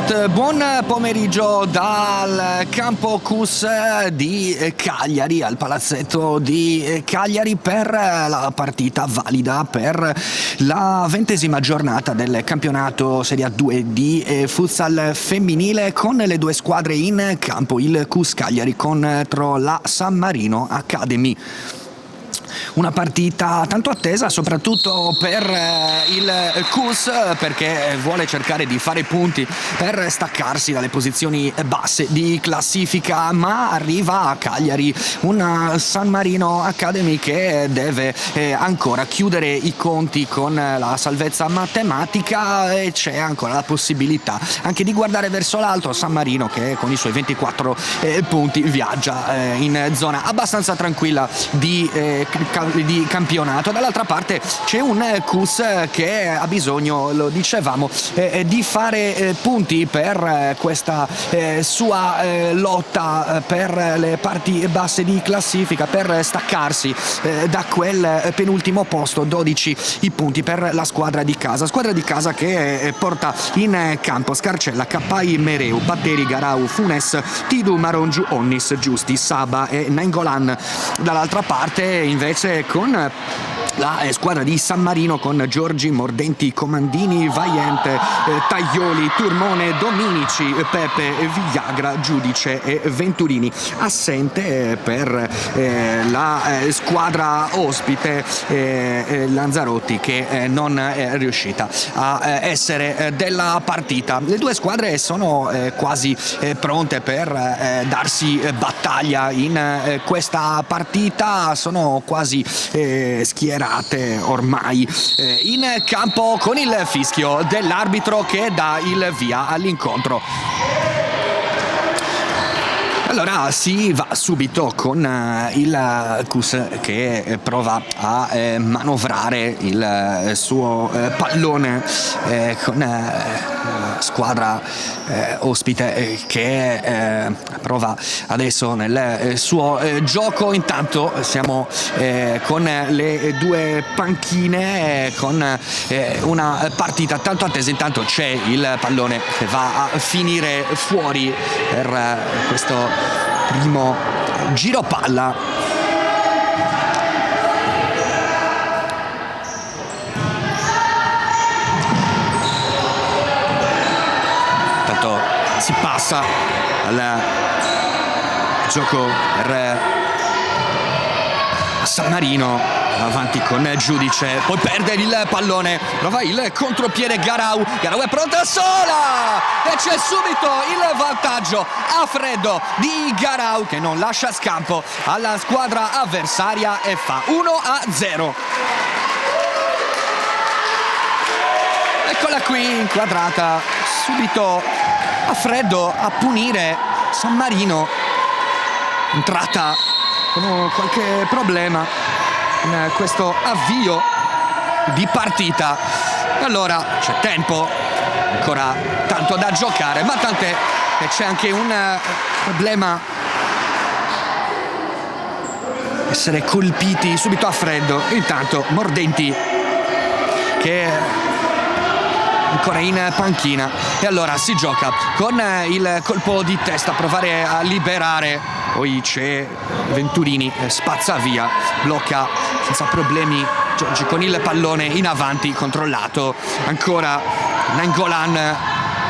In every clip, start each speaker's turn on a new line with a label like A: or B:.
A: Sport, buon pomeriggio dal campo CUS di Cagliari al palazzetto di Cagliari per la partita valida per la 20ª giornata del campionato Serie A2 di futsal femminile, con le due squadre in campo, il CUS Cagliari contro la San Marino Academy. Una partita tanto attesa soprattutto per il CUS, perché vuole cercare di fare punti per staccarsi dalle posizioni basse di classifica, ma arriva a Cagliari una San Marino Academy che deve ancora chiudere i conti con la salvezza matematica, e c'è ancora la possibilità anche di guardare verso l'alto. San Marino che con i suoi 24 punti viaggia in zona abbastanza tranquilla di campionato. Dall'altra parte c'è un CUS che ha bisogno, lo dicevamo, di fare punti per questa sua lotta per le parti basse di classifica, per staccarsi da quel penultimo posto. 12 i punti per la squadra di casa che porta in campo Scarcella, Cappai, Mereu, Batteri, Garau, Funes, Tidu, Marongiu, Onnis, Giusti, Saba e Nainggolan. Dall'altra parte invece con la squadra di San Marino con Giorgi, Mordenti, Comandini, Vaiente, Taglioli, Turmone, Dominici, Pepe, Villagra, Giudice e Venturini. Assente per la squadra ospite Lanzarotti, che non è riuscita a essere della partita. Le due squadre sono quasi pronte per darsi battaglia in questa partita, sono quasi schierate ormai in campo, con il fischio dell'arbitro che dà il via all'incontro. Allora si va subito con il CUS che prova a manovrare il suo pallone con la squadra ospite che prova adesso nel suo gioco. Intanto siamo con le due panchine, con una partita tanto attesa. Intanto c'è il pallone che va a finire fuori per questo primo giro palla. Intanto si passa al gioco per San Marino, avanti con Giudice, poi perde il pallone, prova il contropiede Garau è pronta sola e c'è subito il vantaggio a freddo di Garau, che non lascia scampo alla squadra avversaria e fa 1-0. Eccola qui inquadrata subito a freddo a punire San Marino, entrata con qualche problema in questo avvio di partita. Allora c'è tempo, ancora tanto da giocare, ma tant'è che c'è anche un problema: essere colpiti subito a freddo. Intanto Mordenti che ancora in panchina, e allora si gioca con il colpo di testa, provare a liberare, poi c'è Venturini, spazza via, blocca senza problemi Giorgi con il pallone in avanti, controllato ancora Nainggolan,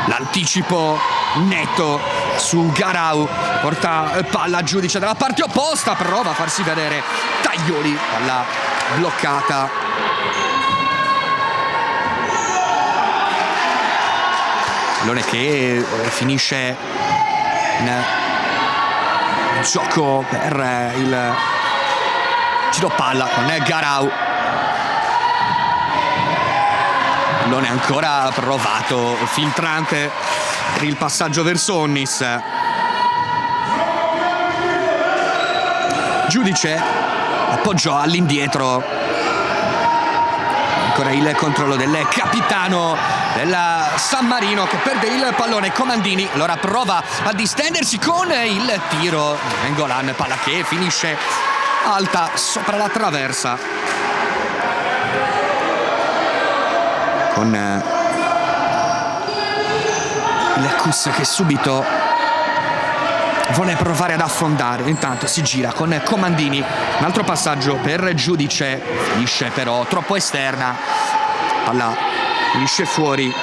A: l'anticipo netto su Garau, porta palla Giudice dalla parte opposta, prova a farsi vedere Taglioli, palla bloccata. Pallone che finisce in gioco per il giro palla con Garau. Pallone ancora provato, filtrante per il passaggio verso Onnis. Giudice appoggiò all'indietro, ancora il controllo del capitano della San Marino che perde il pallone. Comandini allora prova a distendersi con il tiro, Nainggolan, palla che finisce alta sopra la traversa, con il Kus che subito vuole provare ad affondare, intanto si gira con Comandini, un altro passaggio per Giudice, finisce però troppo esterna, palla finisce fuori.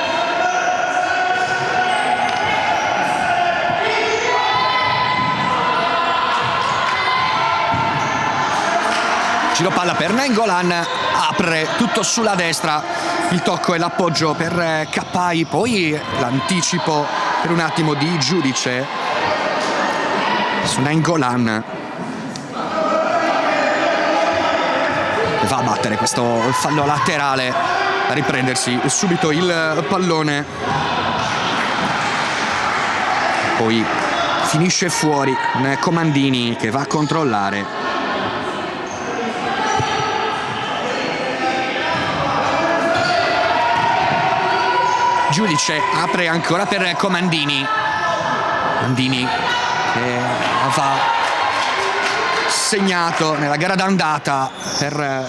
A: Giro palla per Nainggolan, apre tutto sulla destra, il tocco e l'appoggio per Cappai, poi l'anticipo per un attimo di Giudice su Nainggolan, va a battere questo fallo laterale, a riprendersi subito il pallone, poi finisce fuori con Comandini che va a controllare. Giudice apre ancora per Comandini, Comandini che va segnato nella gara d'andata per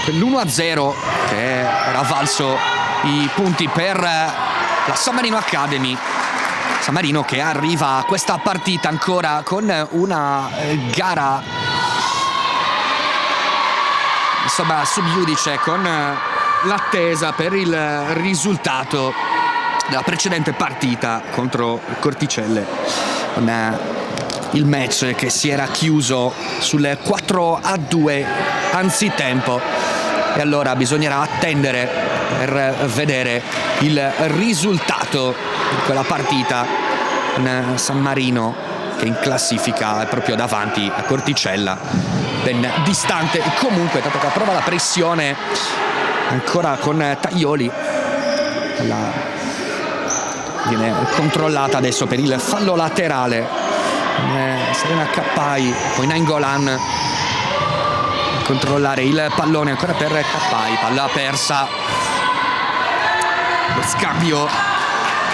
A: quell'1-0 che era valso i punti per la San Marino Academy. San Marino che arriva a questa partita ancora con una gara insomma sub iudice, con l'attesa per il risultato della precedente partita contro Corticelle, con il match che si era chiuso sul 4-2 anzitempo, e allora bisognerà attendere per vedere il risultato di quella partita, con San Marino che in classifica è proprio davanti a Corticella, ben distante comunque, tanto che prova la pressione ancora con Taglioli, viene controllata adesso per il fallo laterale. Serena Cappai, poi Nainggolan a controllare il pallone ancora per Cappai, palla persa, lo scambio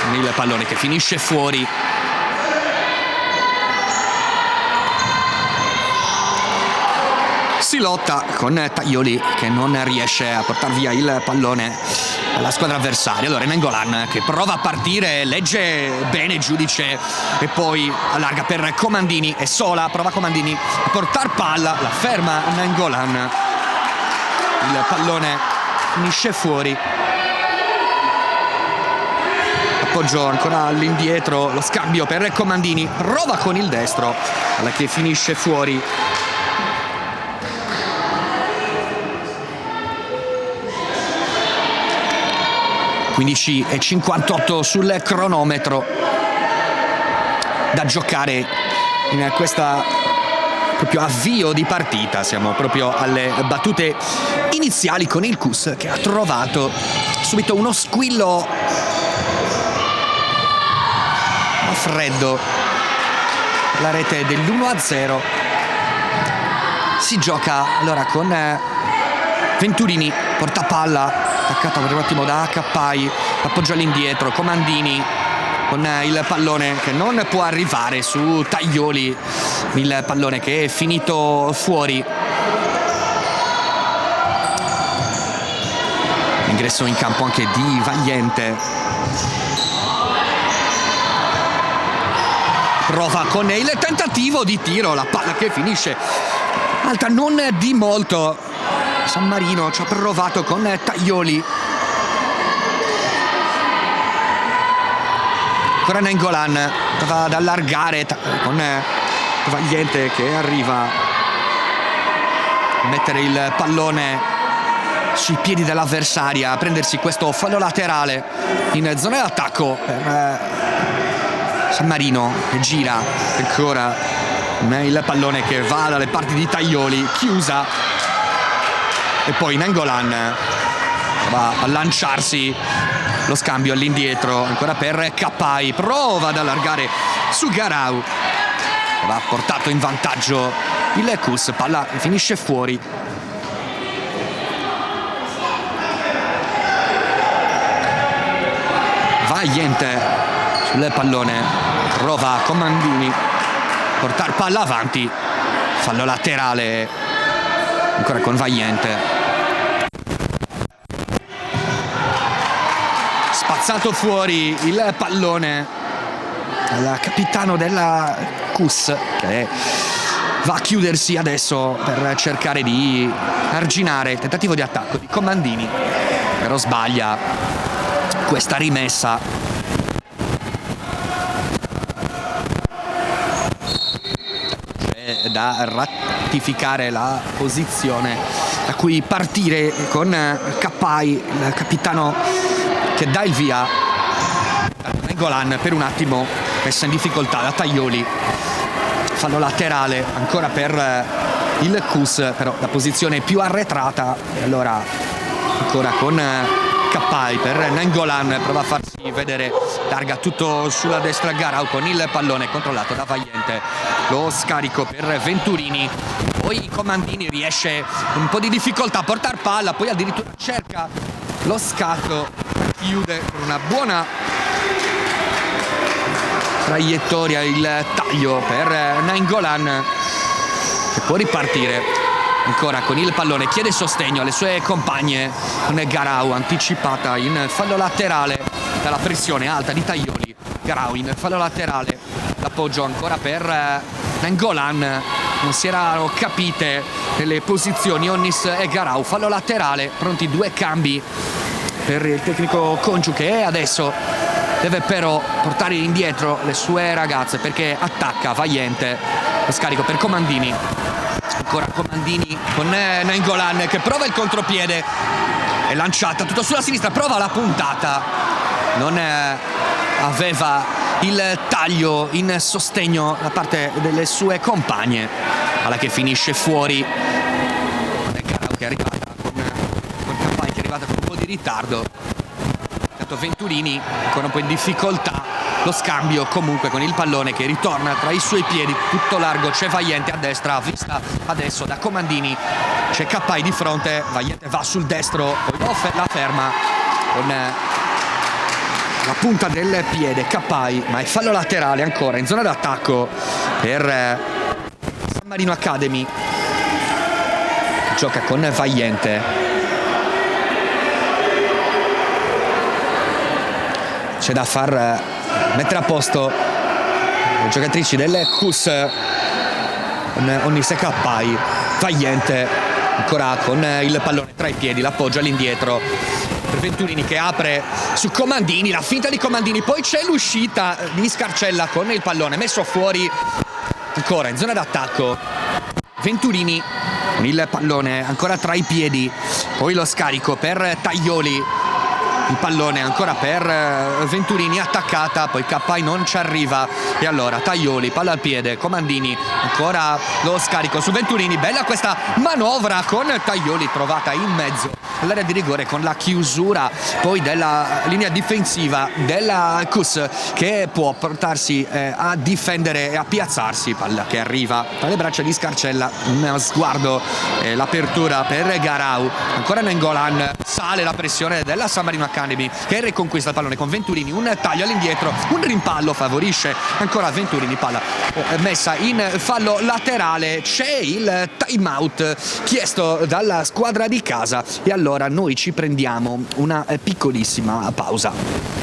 A: con il pallone che finisce fuori. Si lotta con Taglioli che non riesce a portare via il pallone alla squadra avversaria. Allora Nainggolan che prova a partire, legge bene Giudice e poi allarga per Comandini, e sola prova Comandini a portare palla, la ferma Nainggolan, il pallone finisce fuori. Appoggio ancora all'indietro, lo scambio per Comandini, prova con il destro, alla che finisce fuori. 15:58 sul cronometro da giocare in questa proprio avvio di partita. Siamo proprio alle battute iniziali con il Kus che ha trovato subito uno squillo a freddo, la rete dell'1-0. Si gioca allora con Venturini, portapalla attaccato per un attimo da Cappai, appoggio all'indietro, Comandini con il pallone che non può arrivare su Taglioli, il pallone che è finito fuori. Ingresso in campo anche di Valiente, prova con il tentativo di tiro, la palla che finisce alta, non di molto. San Marino ci ha provato con Taglioli, ancora Nainggolan va ad allargare con Valiente che arriva a mettere il pallone sui piedi dell'avversaria, a prendersi questo fallo laterale in zona d'attacco per San Marino, che gira ancora il pallone che va dalle parti di Taglioli, chiusa. E poi Nainggolan va a lanciarsi, lo scambio all'indietro ancora per Cappai, prova ad allargare su Garau, va portato in vantaggio il Kus, palla finisce fuori. Valiente sul pallone, prova Comandini, portare palla avanti, fallo laterale ancora con Valiente. Spazzato fuori il pallone il capitano della Cus, che va a chiudersi adesso per cercare di arginare il tentativo di attacco di Comandini, però sbaglia questa rimessa. C'è da rattificare la posizione da cui partire con Cappai, il capitano che dà il via. Nainggolan per un attimo messa in difficoltà da Tajoli, fallo laterale ancora per il Cus, però la posizione più arretrata, e allora ancora con Cappai per Nainggolan, prova a farsi vedere, targa tutto sulla destra Garau con il pallone controllato da Valiente, lo scarico per Venturini, poi Comandini riesce un po' di difficoltà a portare palla, poi addirittura cerca lo scatto, chiude con una buona traiettoria il taglio per Nainggolan, che può ripartire ancora con il pallone, chiede sostegno alle sue compagne con Garau, anticipata in fallo laterale dalla pressione alta di Tajoli. Garau in fallo laterale, l'appoggio ancora per Nainggolan, non si erano capite nelle posizioni Onnis e Garau, fallo laterale, pronti due cambi per il tecnico Congiu, che adesso deve però portare indietro le sue ragazze perché attacca Valiente. Lo scarico per Comandini, ancora Comandini con Nainggolan che prova il contropiede, è lanciata tutto sulla sinistra, prova la puntata, non aveva il taglio in sostegno da parte delle sue compagne, alla che finisce fuori. Garau che è arrivata con Cappai che è arrivata con un po' di ritardo. Venturini ancora un po' in difficoltà, lo scambio comunque con il pallone che ritorna tra i suoi piedi tutto largo, c'è Valiente a destra, vista adesso da Comandini, c'è Cappai di fronte, Valiente va sul destro, poi la ferma con la punta del piede Cappai, ma è fallo laterale ancora in zona d'attacco per San Marino Academy, gioca con Valiente. C'è da far mettere a posto le giocatrici del Cus, Onnis e Cappai. Valiente ancora con il pallone tra i piedi, l'appoggio all'indietro per Venturini che apre su Comandini, la finta di Comandini, poi c'è l'uscita di Scarcella con il pallone messo fuori, ancora in zona d'attacco Venturini con il pallone ancora tra i piedi, poi lo scarico per Tajoli, il pallone ancora per Venturini, attaccata, poi Cappai non ci arriva e allora Tajoli, palla al piede, Comandini, ancora lo scarico su Venturini, bella questa manovra con Tajoli trovata in mezzo all'area di rigore con la chiusura poi della linea difensiva della Cus che può portarsi a difendere e a piazzarsi, palla che arriva tra le braccia di Scarcella, uno sguardo, l'apertura per Garau, ancora Nainggolan, sale la pressione della San Marino Academy che riconquista il pallone con Venturini, un taglio all'indietro, un rimpallo favorisce ancora Venturini, palla messa in fallo laterale, c'è il time out chiesto dalla squadra di casa e allora noi ci prendiamo una piccolissima pausa.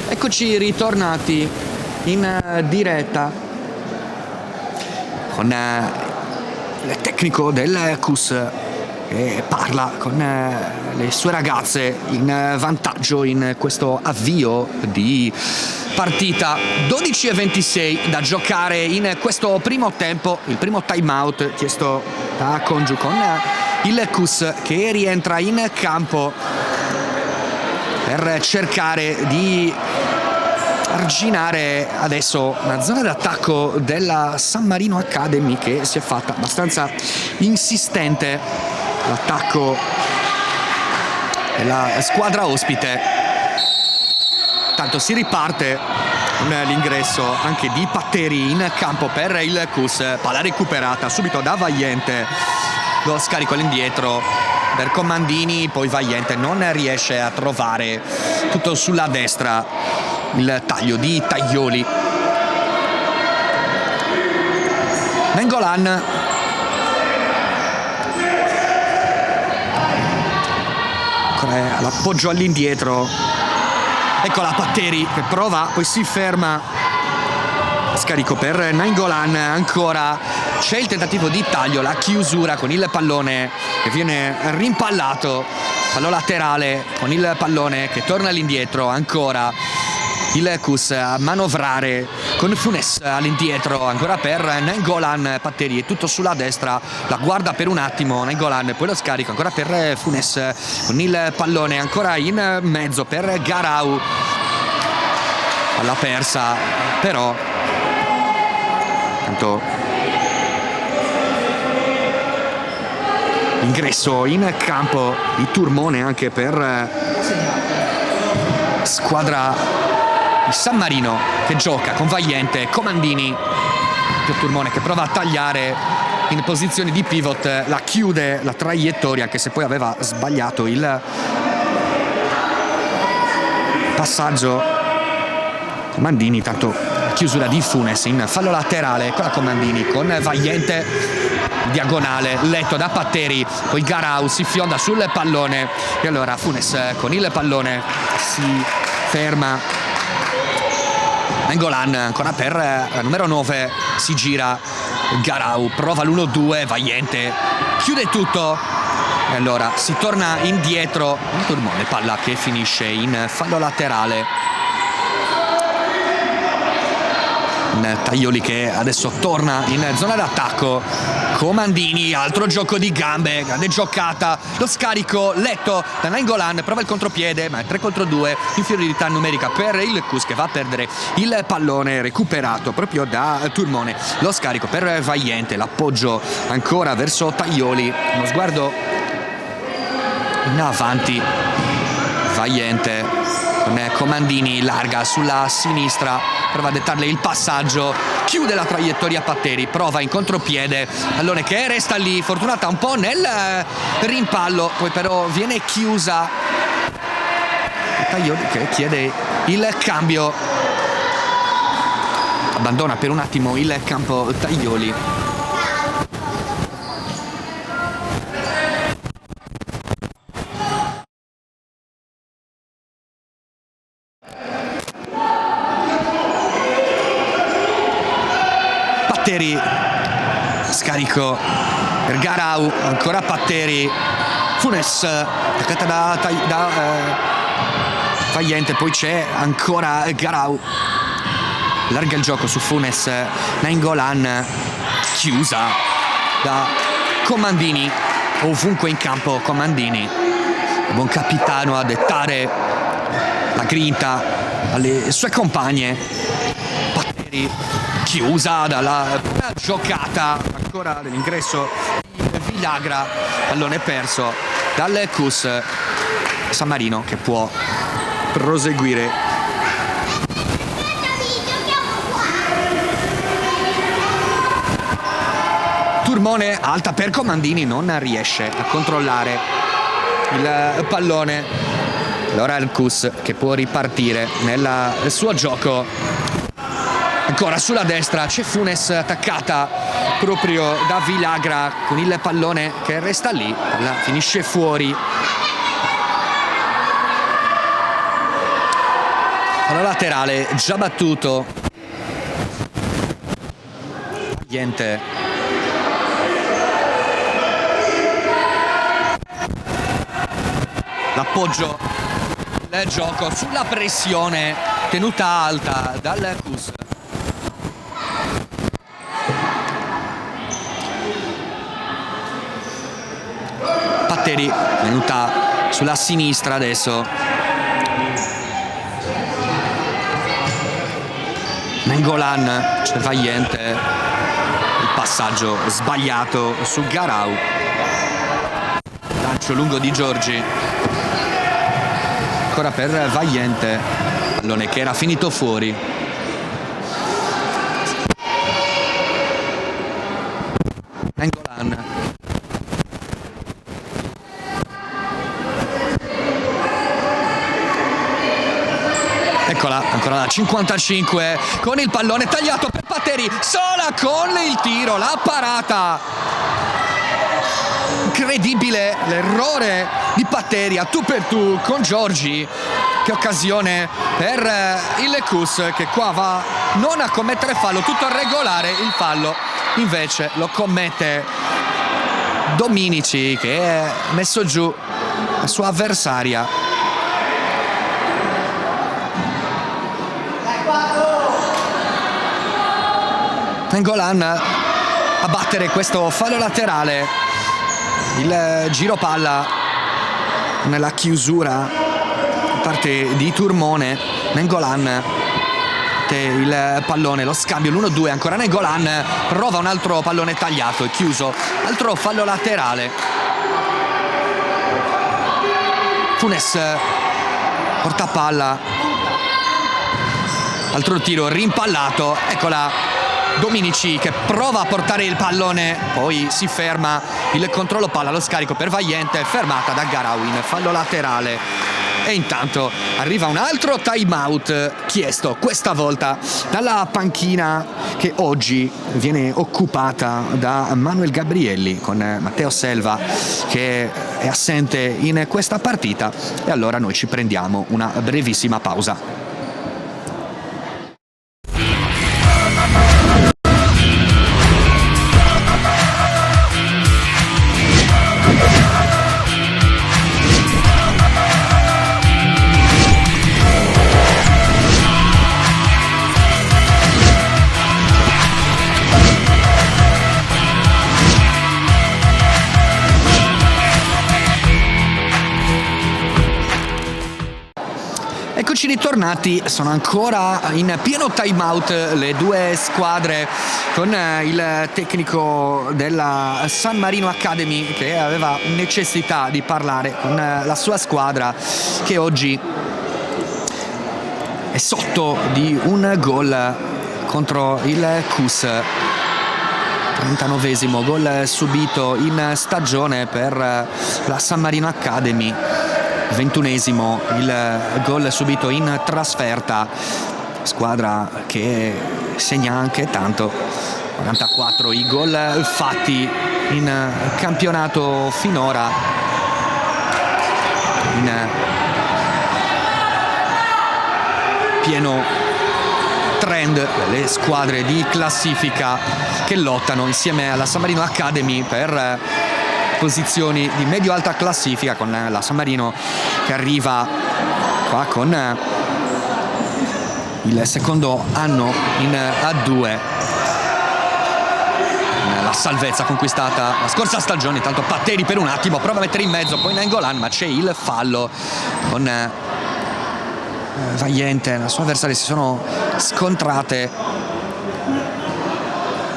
A: Eccoci ritornati in diretta con il tecnico del Cus che parla con le sue ragazze in vantaggio in questo avvio di partita. 12:26 da giocare in questo primo tempo, il primo time out chiesto da Congiu con il Cus che rientra in campo per cercare di arginare adesso una zona d'attacco della San Marino Academy che si è fatta abbastanza insistente, l'attacco della squadra ospite. Tanto si riparte con l'ingresso anche di Patteri in campo per il Cus, palla recuperata subito da Valiente, lo scarico all'indietro per Comandini, poi Valiente non riesce a trovare, tutto sulla destra il taglio di Taglioli. Nainggolan, l'appoggio all'indietro, eccola Patteri che prova, poi si ferma, scarico per Nainggolan, ancora c'è il tentativo di taglio, la chiusura con il pallone che viene rimpallato, fallo laterale con il pallone che torna all'indietro, ancora il Cus a manovrare con Funes all'indietro, ancora per Nainggolan, Patteri è tutto sulla destra, la guarda per un attimo Nainggolan, poi lo scarico ancora per Funes con il pallone ancora in mezzo per Garau, palla persa però, tanto ingresso in campo di Turmone anche per squadra di San Marino che gioca con Valiente, Comandini, Turmone che prova a tagliare in posizione di pivot, la chiude la traiettoria anche se poi aveva sbagliato il passaggio. Comandini, tanto chiusura di Funes in fallo laterale con la Comandini, con Valiente diagonale letto da Patteri, poi Garau si fionda sul pallone e allora Funes con il pallone si ferma. Nainggolan ancora per numero 9, si gira Garau, prova l'1-2, Valiente chiude tutto e allora si torna indietro, un Turmone, palla che finisce in fallo laterale. Taglioli che adesso torna in zona d'attacco, Comandini, altro gioco di gambe, grande giocata, lo scarico letto da Nainggolan, prova il contropiede ma è 3 contro 2, inferiorità numerica per il Cus che va a perdere il pallone recuperato proprio da Turmone, lo scarico per Valiente, l'appoggio ancora verso Taglioli, uno sguardo in avanti, Valiente con Comandini larga sulla sinistra, prova a dettarle il passaggio, chiude la traiettoria Patteri, prova in contropiede, pallone che resta lì, fortunata un po' nel rimpallo, poi però viene chiusa, Taglioli che chiede il cambio, abbandona per un attimo il campo Taglioli. Patteri, scarico per Garau, ancora Patteri, Funes attaccata da Valiente, poi c'è ancora Garau, larga il gioco su Funes, Nainggolan chiusa da Comandini, ovunque in campo Comandini, buon capitano a dettare la grinta alle sue compagne. Patteri chiusa dalla buona giocata ancora dell'ingresso di Villagra, pallone perso dal Cus, San Marino che può proseguire. Turmone alta per Comandini, non riesce a controllare il pallone, allora il Cus che può ripartire nel suo gioco. Ancora sulla destra c'è Funes attaccata proprio da Villagra con il pallone che resta lì, palla finisce fuori. Palla laterale già battuto. Niente. L'appoggio del gioco sulla pressione tenuta alta dal Cus. Patteri venuta sulla sinistra adesso, Nainggolan, c'è Valiente, il passaggio sbagliato su Garau, lancio lungo di Giorgi, ancora per Valiente, pallone che era finito fuori. Nainggolan. Eccola, ancora la 55 con il pallone tagliato per Patteri, sola con il tiro, la parata. Incredibile l'errore di Patteri a tu per tu con Giorgi. Che occasione per il Cus, che qua va non a commettere fallo, tutto regolare. Il fallo invece lo commette Dominici, che è messo giù la sua avversaria. Nainggolan a battere questo fallo laterale. Il giro palla nella chiusura da parte di Turmone. Nainggolan il pallone, lo scambio, l'1-2, ancora Nainggolan, prova un altro pallone tagliato e chiuso, altro fallo laterale. Funes porta palla, altro tiro rimpallato, eccola Dominici che prova a portare il pallone, poi si ferma, il controllo palla, lo scarico per Valiente, fermata da Garawin, fallo laterale. E intanto arriva un altro time out chiesto, questa volta dalla panchina che oggi viene occupata da Manuel Gabrielli, con Matteo Selva che è assente in questa partita. E allora noi ci prendiamo una brevissima pausa. Eccoci ritornati, sono ancora in pieno time out le due squadre, con il tecnico della San Marino Academy che aveva necessità di parlare con la sua squadra, che oggi è sotto di un gol contro il Cus. 39esimo gol subito in stagione per la San Marino Academy. 21esimo il gol subito in trasferta, squadra che segna anche tanto. 44 i gol fatti in campionato finora, in pieno trend le squadre di classifica che lottano insieme alla San Marino Academy per posizioni di medio-alta classifica, con la San Marino che arriva qua con il secondo anno in A2, la salvezza conquistata la scorsa stagione. Intanto Patteri per un attimo prova a mettere in mezzo, poi Nainggolan, ma c'è il fallo con Valiente, la sua avversaria si sono scontrate.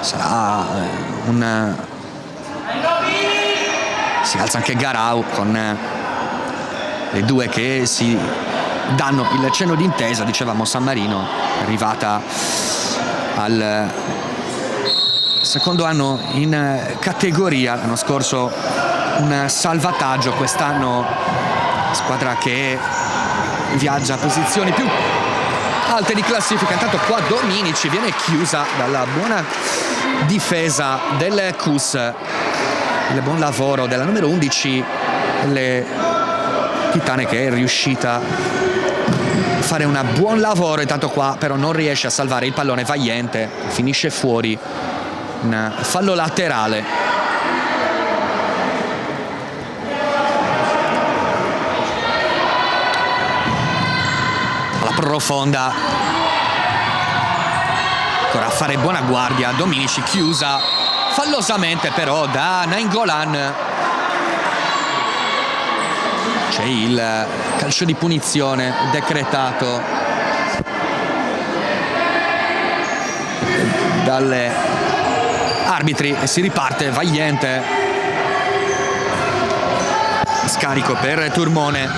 A: Sarà si alza anche Garau, con le due che si danno il cenno d'intesa. Dicevamo San Marino arrivata al secondo anno in categoria, l'anno scorso un salvataggio, quest'anno squadra che viaggia a posizioni più alte di classifica. Intanto qua Dominici viene chiusa dalla buona difesa del Cus, il buon lavoro della numero 11 delle Titane, che è riuscita a fare un buon lavoro. Intanto qua però non riesce a salvare il pallone Valiente, finisce fuori, un fallo laterale. La profonda, ancora a fare buona guardia Dominici, chiusa fallosamente però da Nainggolan. C'è il calcio di punizione decretato dalle arbitri e si riparte. Valiente, scarico per Turmone,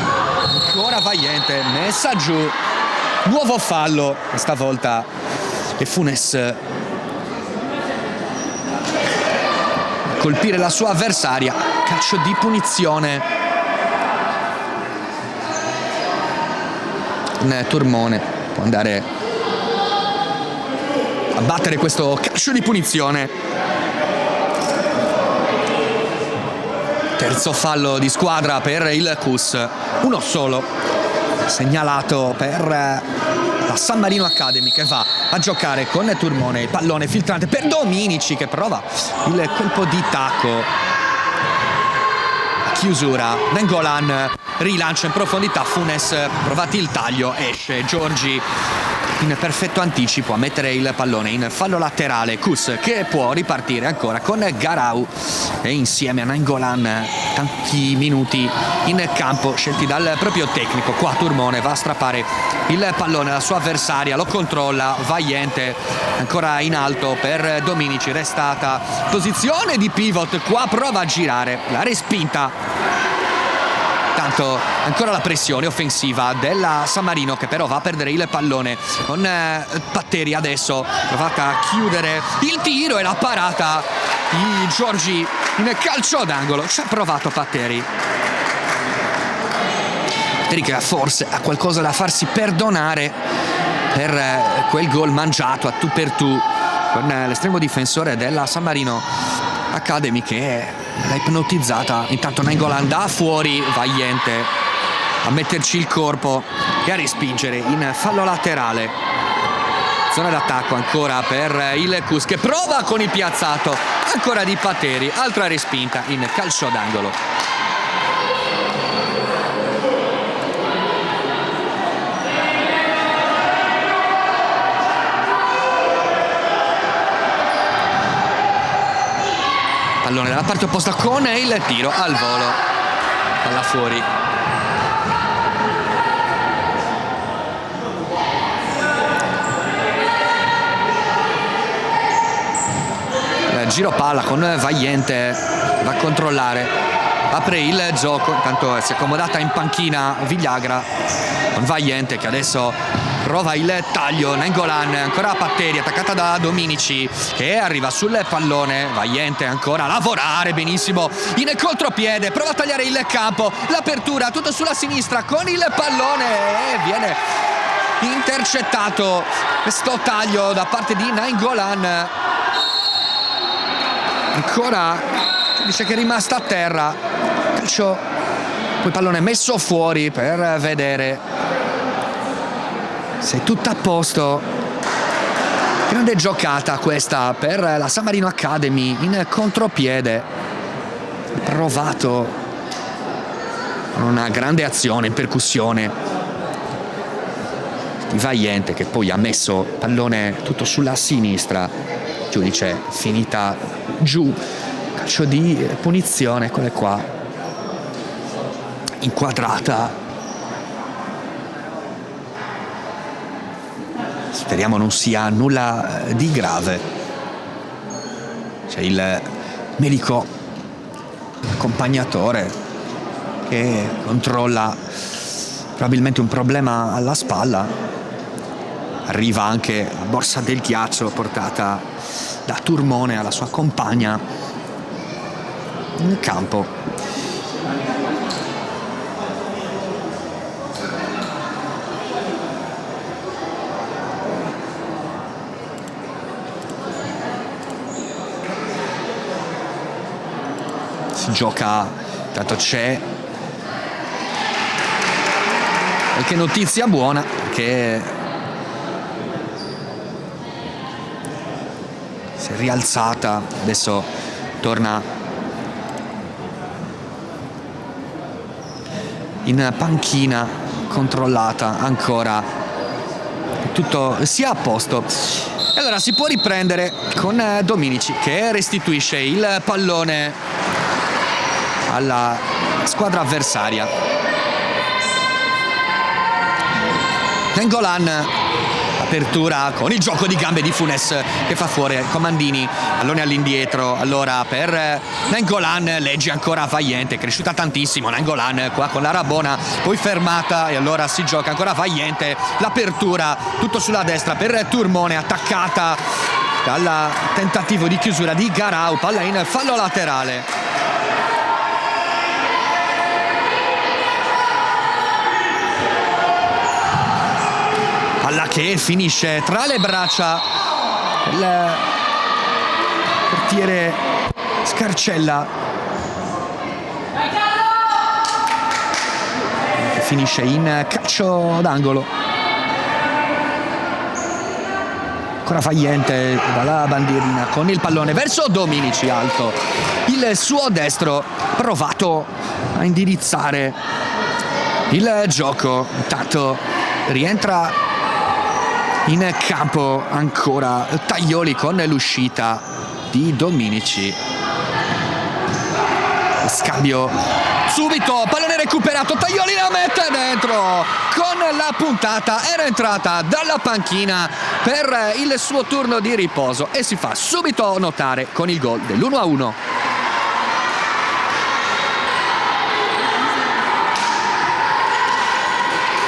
A: ancora Valiente, messa giù Nuovo fallo, stavolta e Funes colpire la sua avversaria. Calcio di punizione. Un Turmone può andare a battere questo calcio di punizione. Terzo fallo di squadra per il Cus, uno solo segnalato per la San Marino Academy, che va a giocare con Turmone. Il pallone filtrante per Dominici, che prova il colpo di tacco. Chiusura, Nainggolan rilancia in profondità, Funes provati il taglio, esce Giorgi in perfetto anticipo a mettere il pallone in fallo laterale. Cus che può ripartire ancora con Garau e insieme a Nainggolan tanti minuti in campo scelti dal proprio tecnico. Qua Turmone va a strappare il pallone alla sua avversaria, lo controlla Valiente ancora in alto per Dominici, restata posizione di pivot, qua prova a girare, la respinta. Tanto ancora la pressione offensiva della San Marino, che però va a perdere il pallone con Patteri. Adesso provata a chiudere il tiro e la parata di Giorgi in calcio d'angolo. Ci ha provato Patteri, che forse ha qualcosa da farsi perdonare per quel gol mangiato a tu per tu con l'estremo difensore della San Marino Academy, che l'ha ipnotizzata. Intanto Nainggolan da fuori, Valiente a metterci il corpo e a respingere in fallo laterale. Zona d'attacco ancora per il Cus, che prova con il piazzato ancora di Patteri, altra respinta in calcio d'angolo. Pallone dalla parte opposta con il tiro al volo, palla fuori. Giro palla con Valiente, va a controllare, apre il gioco. Intanto si è accomodata in panchina Villagra con Valiente, che adesso prova il taglio. Nainggolan ancora a Patteri, attaccata da Dominici, che arriva sul pallone. Valiente ancora a lavorare benissimo in contropiede, prova a tagliare il campo, l'apertura tutto sulla sinistra con il pallone e viene intercettato questo taglio da parte di Nainggolan. Ancora dice che è rimasta a terra, calcio, poi pallone messo fuori per vedere se è tutto a posto. Grande giocata questa per la San Marino Academy in contropiede, provato con una grande azione in percussione di Valiente, che poi ha messo pallone tutto sulla sinistra. Giudice finita giù, calcio di punizione, eccola qua, inquadrata. Speriamo non sia nulla di grave. C'è il medico accompagnatore che controlla probabilmente un problema alla spalla. Arriva anche la borsa del ghiaccio portata da Turmone alla sua compagna in campo. Si gioca, tanto c'è qualche notizia buona, che si è rialzata, adesso torna in panchina, controllata ancora, tutto sia a posto. E allora si può riprendere con Dominici, che restituisce il pallone alla squadra avversaria. Nainggolan apertura con il gioco di gambe di Funes che fa fuori Comandini, pallone all'indietro, allora per Nainggolan, legge ancora Valiente, cresciuta tantissimo Nainggolan qua con la Rabona, poi fermata e allora si gioca ancora Valiente, l'apertura tutto sulla destra per Turmone, attaccata dal tentativo di chiusura di Garau, palla in fallo laterale. Palla che finisce tra le braccia del portiere Scarcella, che finisce in calcio d'angolo. Ancora Valiente dalla bandierina con il pallone verso Dominici, alto il suo destro, provato a indirizzare il gioco, intanto rientra in campo ancora Taglioli con l'uscita di Dominici. Scambio subito, pallone recuperato, Taglioli la mette dentro con la puntata, era entrata dalla panchina per il suo turno di riposo e si fa subito notare con il gol dell'1-1.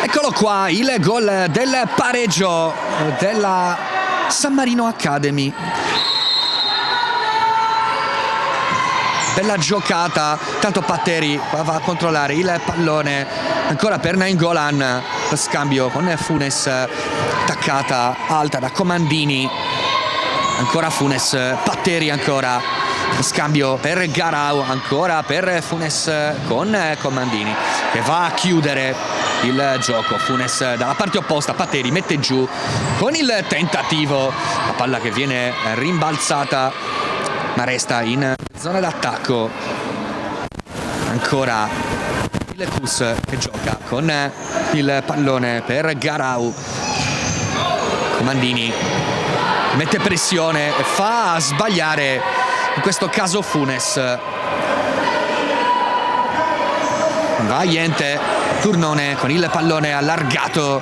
A: Eccolo qua, il gol del pareggio della San Marino Academy. Bella giocata, tanto Patteri va a controllare il pallone, ancora per Nainggolan, scambio con Funes, attaccata alta da Comandini, ancora Funes, Patteri ancora, scambio per Garau, ancora per Funes con Comandini, che va a chiudere il gioco. Funes dalla parte opposta, Patteri mette giù con il tentativo, la palla che viene rimbalzata ma resta in zona d'attacco. Ancora il Cus che gioca con il pallone per Garau, Comandini mette pressione e fa sbagliare in questo caso Funes. Valiente, Turnone con il pallone allargato,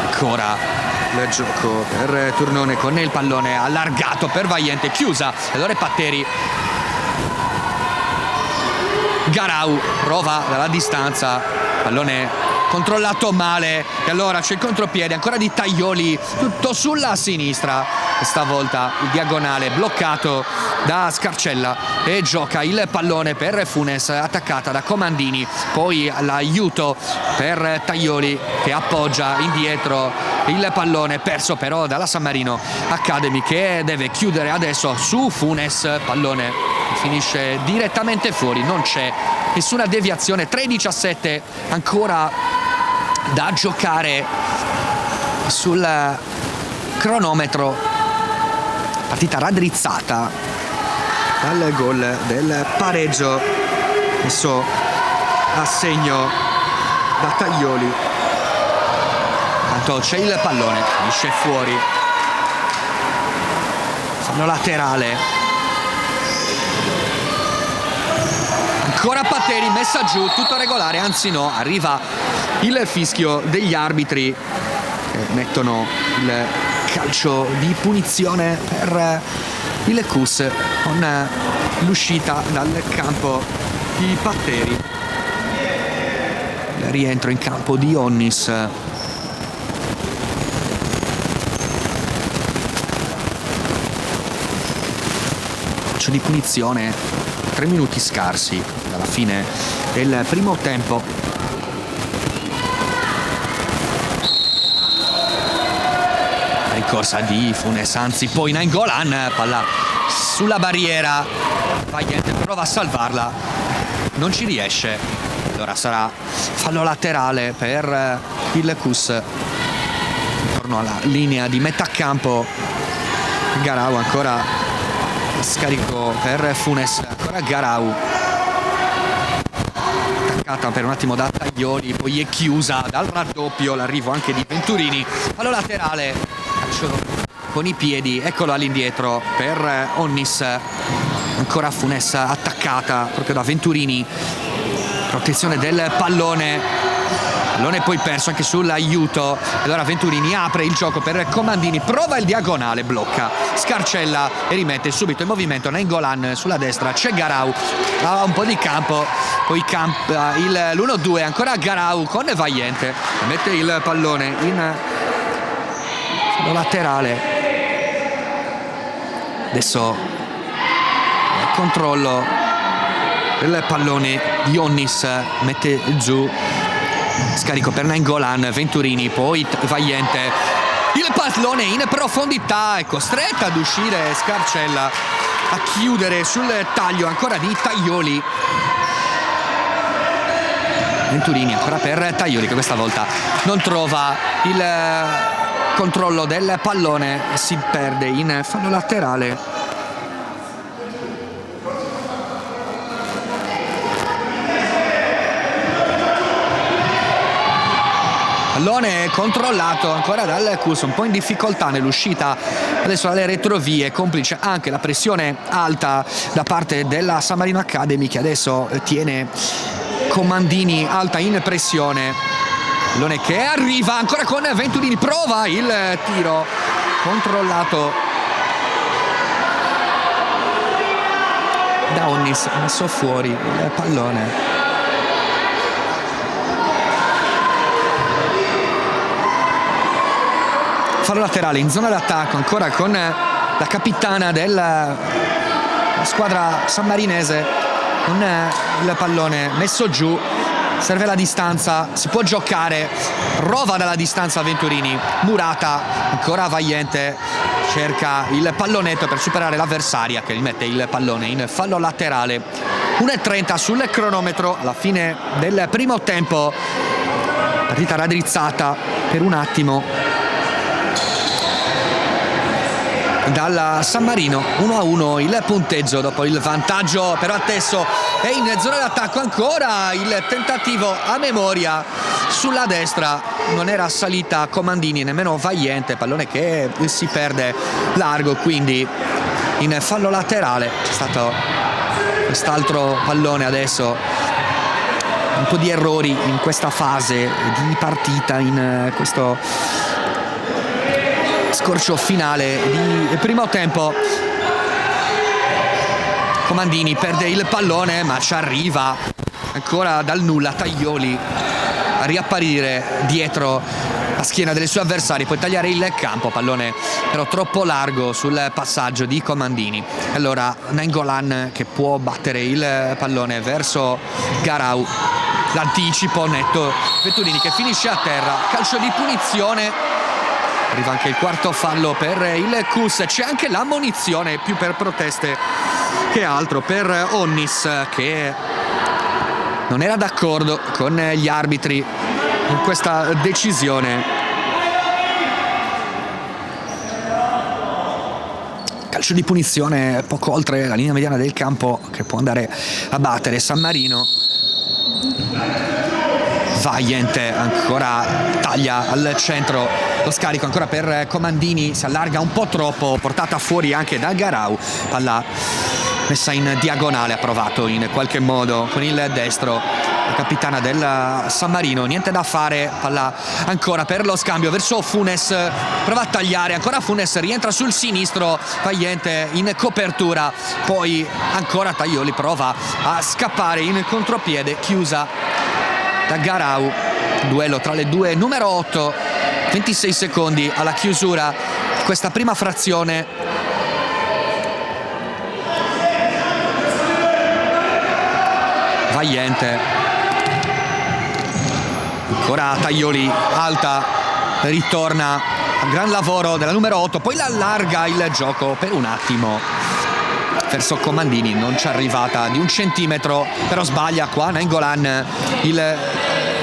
A: ancora il gioco per Turnone con il pallone allargato per Valiente, chiusa, allora è Patteri. Garau prova dalla distanza, pallone controllato male e allora c'è il contropiede ancora di Taglioli, tutto sulla sinistra, e stavolta il diagonale bloccato da Scarcella e gioca il pallone per Funes, attaccata da Comandini, poi l'aiuto per Taglioli che appoggia indietro il pallone, perso però dalla San Marino Academy che deve chiudere adesso su Funes, pallone finisce direttamente fuori, non c'è nessuna deviazione. 3-17 ancora da giocare sul cronometro, partita raddrizzata dal gol del pareggio messo a segno da Taglioli. Tanto c'è il pallone, finisce fuori, fallo laterale. Ancora Patteri, messa giù, tutto regolare, anzi no, arriva il fischio degli arbitri che mettono il calcio di punizione per il Cus con l'uscita dal campo di Patteri. Il rientro in campo di Onnis. Calcio di punizione, 3 minuti scarsi dalla fine del primo tempo. Ricorsa di Funes, anzi poi Nainggolan, palla sulla barriera, Valiente prova a salvarla, non ci riesce, allora sarà fallo laterale per il Cus intorno alla linea di metà campo. Garau ancora scarico per Funes, ancora Garau, attaccata per un attimo da Taglioli, poi è chiusa dal raddoppio, l'arrivo anche di Venturini, fallo laterale, calcio con i piedi, eccolo all'indietro per Onnis, ancora Funes attaccata proprio da Venturini, protezione del pallone, Pallone poi perso anche sull'aiuto. Allora Venturini apre il gioco per Comandini, prova il diagonale, blocca, scarcella e rimette subito in movimento Nainggolan sulla destra. C'è Garau, ha un po' di campo, poi campa l'1-2, ancora Garau con Valiente, mette il pallone in laterale. Adesso il controllo del pallone, Ionnis mette giù, scarico per Nainggolan, Venturini, poi Valiente, il pallone in profondità, è costretta ad uscire Scarcella, a chiudere sul taglio ancora di Tajoli. Venturini ancora per Tajoli, che questa volta non trova il controllo del pallone, si perde in fallo laterale. Pallone controllato ancora dal Cus, un po' in difficoltà nell'uscita adesso dalle retrovie, complice anche la pressione alta da parte della San Marino Academy, che adesso tiene Comandini alta in pressione. Pallone che arriva ancora con Venturini, prova il tiro controllato da Onnis, messo fuori il pallone. Fallo laterale in zona d'attacco ancora con la capitana della squadra sammarinese, con il pallone messo giù, serve la distanza, si può giocare, prova dalla distanza Venturini, Murata, ancora Valiente, cerca il pallonetto per superare l'avversaria che gli mette il pallone in fallo laterale. 1:30 sul cronometro alla fine del primo tempo, partita raddrizzata per un attimo dalla San Marino. 1-1 il punteggio dopo il vantaggio però atteso, e in zona d'attacco ancora il tentativo a memoria sulla destra, non era salita Comandini, nemmeno Valiente, pallone che si perde largo, quindi in fallo laterale. C'è stato quest'altro pallone adesso, un po' di errori in questa fase di partita, in questo scorcio finale di primo tempo. Comandini perde il pallone ma ci arriva ancora dal nulla Tajoli a riapparire dietro la schiena delle sue avversarie, poi tagliare il campo, pallone però troppo largo sul passaggio di Comandini. Allora Nainggolan che può battere il pallone verso Garau, l'anticipo netto, Venturini che finisce a terra, calcio di punizione. Arriva anche il quarto fallo per il Cus, c'è anche l'ammonizione, più per proteste che altro per Onnis, che non era d'accordo con gli arbitri in questa decisione. Calcio di punizione poco oltre la linea mediana del campo che può andare a battere San Marino. Valiente ancora taglia al centro, lo scarico ancora per Comandini, si allarga un po' troppo, portata fuori anche da Garau, palla messa in diagonale, ha provato in qualche modo con il destro la capitana del San Marino, niente da fare, palla ancora per lo scambio verso Funes, prova a tagliare, ancora Funes, rientra sul sinistro, Valiente in copertura, poi ancora Tajoli prova a scappare in contropiede, chiusa da Garau. Duello tra le due, numero 8, 26 secondi alla chiusura di questa prima frazione. Valiente, ancora Tajoli, alta, ritorna, gran lavoro della numero 8, poi la allarga il gioco per un attimo verso Comandini, non ci è arrivata di un centimetro, però sbaglia qua Nainggolan il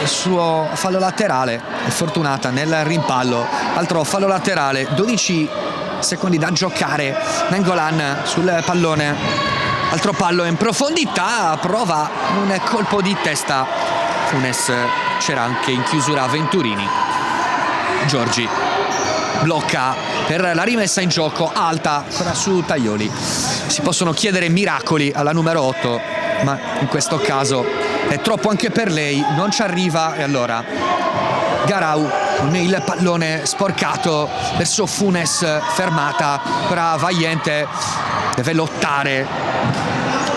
A: suo fallo laterale, è fortunata nel rimpallo, altro fallo laterale, 12 secondi da giocare, Nainggolan sul pallone, altro pallo in profondità, prova un colpo di testa Funes, c'era anche in chiusura Venturini, Giorgi blocca per la rimessa in gioco alta ancora su Tajoli. Si possono chiedere miracoli alla numero 8, ma in questo caso è troppo anche per lei, non ci arriva, e allora Garau con il pallone sporcato verso Funes, fermata per Valiente, deve lottare,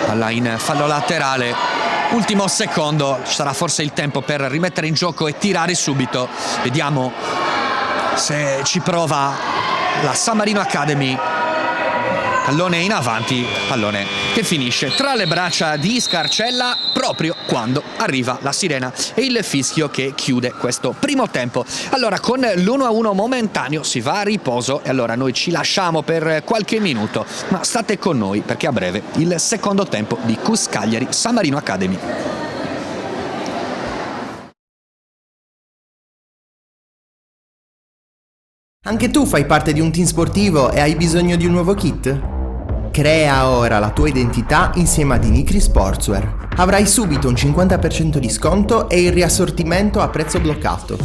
A: palla in fallo laterale, ultimo secondo, ci sarà forse il tempo per rimettere in gioco e tirare subito, vediamo se ci prova la San Marino Academy. Pallone in avanti, pallone che finisce tra le braccia di Scarcella proprio quando arriva la sirena e il fischio che chiude questo primo tempo. Allora con l'1-1 momentaneo si va a riposo e allora noi ci lasciamo per qualche minuto, ma state con noi perché a breve il secondo tempo di CUS Cagliari San Marino Academy.
B: Anche tu fai parte di un team sportivo e hai bisogno di un nuovo kit? Crea ora la tua identità insieme a Dinicri Sportswear. Avrai subito un 50% di sconto e il riassortimento a prezzo bloccato.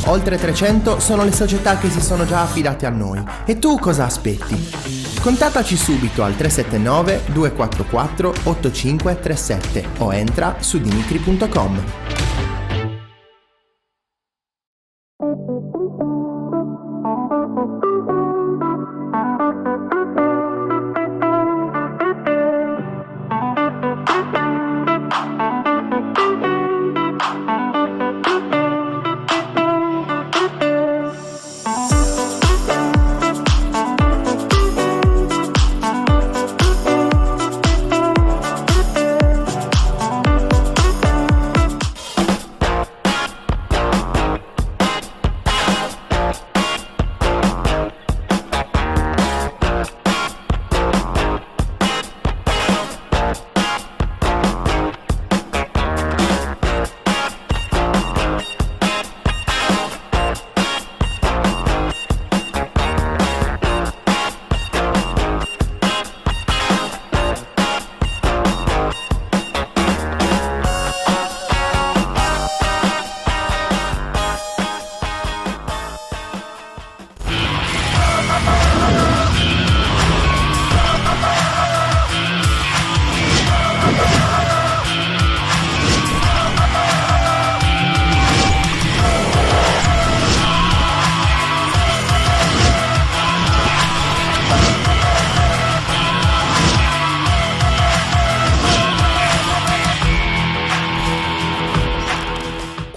B: Oltre 300 sono le società che si sono già affidate a noi. E tu cosa aspetti? Contattaci subito al 379 244 8537 o entra su dinicri.com.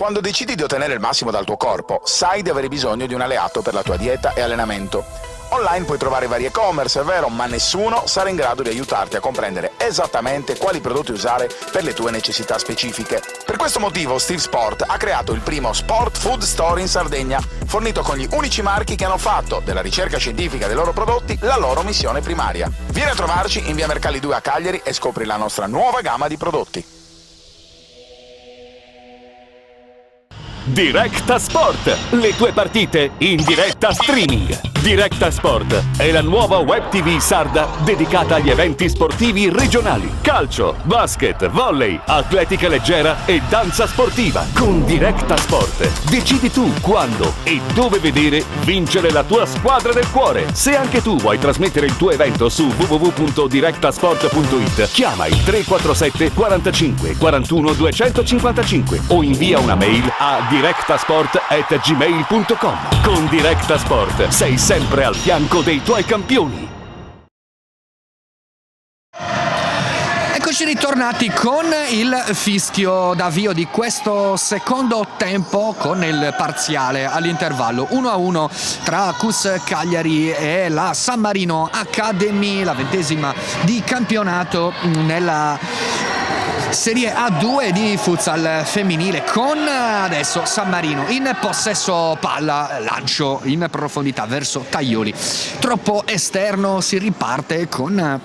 C: Quando decidi di ottenere il massimo dal tuo corpo, sai di avere bisogno di un alleato per la tua dieta e allenamento. Online puoi trovare vari e-commerce, è vero, ma nessuno sarà in grado di aiutarti a comprendere esattamente quali prodotti usare per le tue necessità specifiche. Per questo motivo Steve Sport ha creato il primo Sport Food Store in Sardegna, fornito con gli unici marchi che hanno fatto della ricerca scientifica dei loro prodotti la loro missione primaria. Vieni a trovarci in via Mercalli 2 a Cagliari e scopri la nostra nuova gamma di prodotti.
D: Directa Sport, le tue partite in diretta streaming. Directa Sport è la nuova web TV sarda dedicata agli eventi sportivi regionali. Calcio, basket, volley, atletica leggera e danza sportiva. Con Directa Sport decidi tu quando e dove vedere vincere la tua squadra del cuore. Se anche tu vuoi trasmettere il tuo evento su www.directasport.it, chiama il 347 45 41 255 o invia una mail a directasport@gmail.com. Con Directa Sport sei sempre al fianco dei tuoi campioni.
A: Eccoci ritornati con il fischio d'avvio di questo secondo tempo con il parziale all'intervallo 1-1 tra CUS Cagliari e la San Marino Academy, la 20ª di campionato nella Serie A2 di futsal femminile, con adesso San Marino in possesso palla, lancio in profondità verso Taglioli, troppo esterno, si riparte con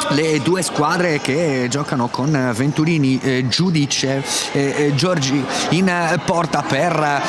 A: le due squadre che giocano con Venturini, Giudice e Giorgi in porta per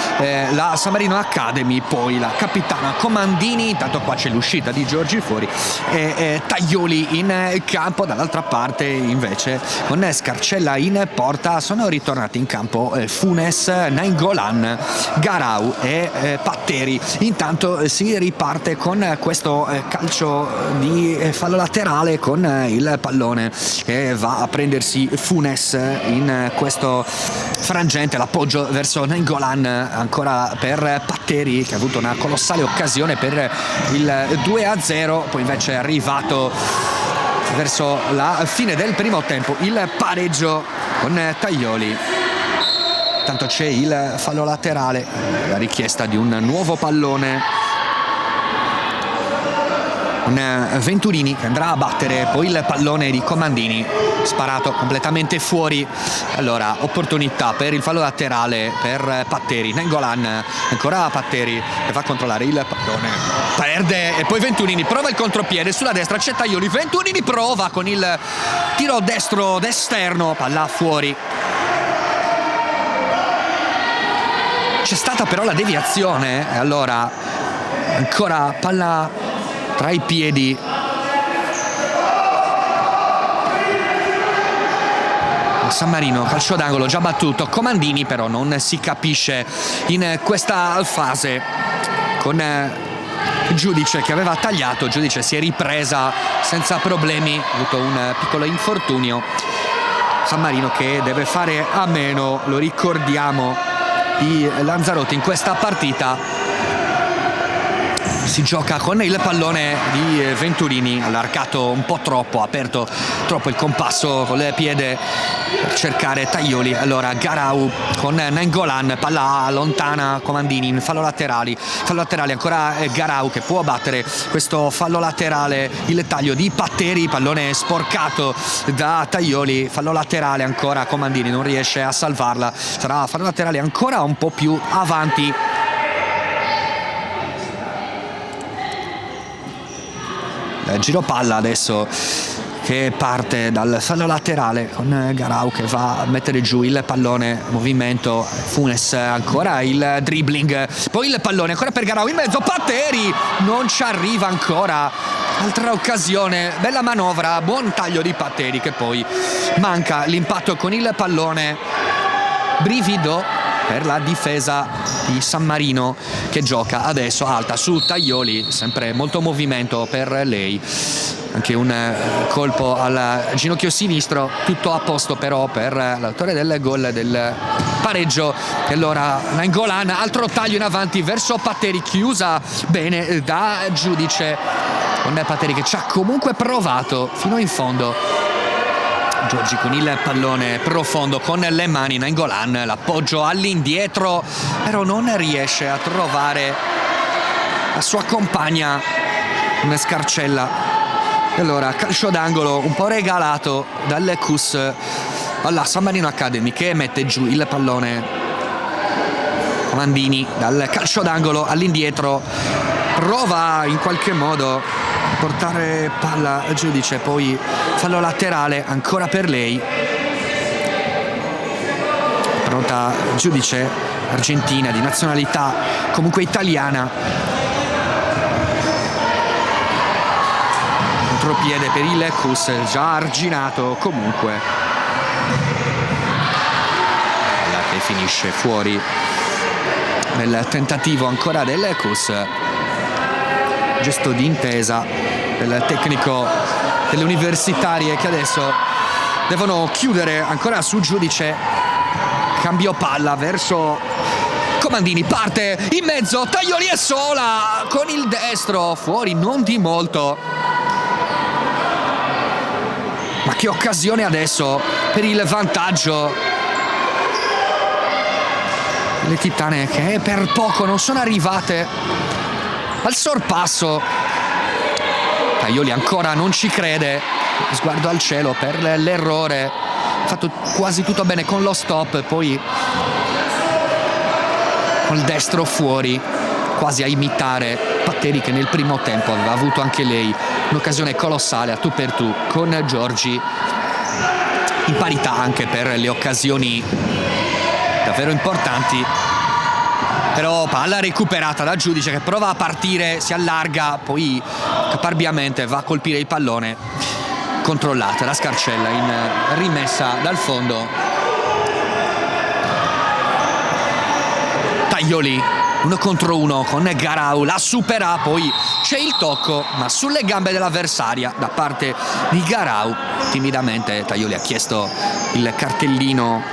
A: la San Marino Academy, poi la capitana Comandini, intanto qua c'è l'uscita di Giorgi fuori e Taglioli in campo. Dall'altra parte invece con Scarcella in porta sono ritornati in campo Funes, Nainggolan, Garau e Patteri. Intanto si riparte con questo calcio di fallo laterale con il pallone che va a prendersi Funes in questo frangente, l'appoggio verso Nainggolan ancora per Patteri, che ha avuto una colossale occasione per il 2-0, poi invece è arrivato verso la fine del primo tempo il pareggio con Tajoli. Tanto c'è il fallo laterale, la richiesta di un nuovo pallone con Venturini che andrà a battere poi il pallone di Comandini, sparato completamente fuori. Allora opportunità per il fallo laterale per Patteri, Nainggolan, ancora Patteri che va a controllare il pallone, perde e poi Venturini prova il contropiede sulla destra, c'è Tajoli, Venturini prova con il tiro destro d'esterno, palla fuori. C'è stata però la deviazione e allora ancora palla tra i piedi San Marino, calcio d'angolo già battuto, Comandini però non si capisce in questa fase con Giudice che aveva tagliato, Giudice si è ripresa senza problemi, ha avuto un piccolo infortunio. San Marino che deve fare a meno, lo ricordiamo, di Lanzarote in questa partita. Si gioca con il pallone di Venturini, allargato un po' troppo, ha aperto troppo il compasso con le piede per cercare Tajoli. Allora Garau con Nainggolan, palla lontana, Comandini in fallo laterale ancora Garau che può battere questo fallo laterale, il taglio di Patteri, pallone sporcato da Tajoli, fallo laterale ancora Comandini, non riesce a salvarla, sarà fallo laterale ancora un po' più avanti. Giro palla adesso che parte dal fallo laterale con Garau che va a mettere giù il pallone, movimento Funes, ancora il dribbling, poi il pallone ancora per Garau in mezzo, Patteri non ci arriva ancora, altra occasione, bella manovra, buon taglio di Patteri che poi manca l'impatto con il pallone. Brivido per la difesa di San Marino che gioca adesso alta su Tajoli, sempre molto movimento per lei, anche un colpo al ginocchio sinistro, tutto a posto però per l'autore del gol del pareggio. E allora Nainggolan, altro taglio in avanti verso Patteri, chiusa bene da Giudice, con Patteri che ci ha comunque provato fino in fondo. Giorgi con il pallone profondo con le mani, Nainggolan, l'appoggio all'indietro, però non riesce a trovare la sua compagna, una Scarcella. E allora calcio d'angolo un po' regalato dal CUS alla San Marino Academy che mette giù il pallone. Comandini dal calcio d'angolo all'indietro, prova in qualche modo portare palla a Giudice, poi fallo laterale ancora per lei. Pronta Giudice, argentina di nazionalità comunque italiana. Contropiede per il CUS, già arginato comunque. Palla che finisce fuori nel tentativo ancora del CUS. Gesto di intesa del tecnico delle universitarie che adesso devono chiudere ancora su Giudice. Cambio palla verso Comandini, parte in mezzo, Tajoli è sola con il destro, fuori non di molto. Ma che occasione adesso per il vantaggio. Le titane che per poco non sono arrivate al sorpasso. Tajoli ancora non ci crede, sguardo al cielo per l'errore, ha fatto quasi tutto bene con lo stop, poi col destro fuori, quasi a imitare Patteri che nel primo tempo aveva avuto anche lei un'occasione colossale a tu per tu con Giorgi, in parità anche per le occasioni davvero importanti. Però palla recuperata da Giudice che prova a partire, si allarga, poi caparbiamente va a colpire il pallone, controllata da Scarcella in rimessa dal fondo. Tajoli 1 contro 1 con Garau, la supera, poi c'è il tocco ma sulle gambe dell'avversaria da parte di Garau. Timidamente Tajoli ha chiesto il cartellino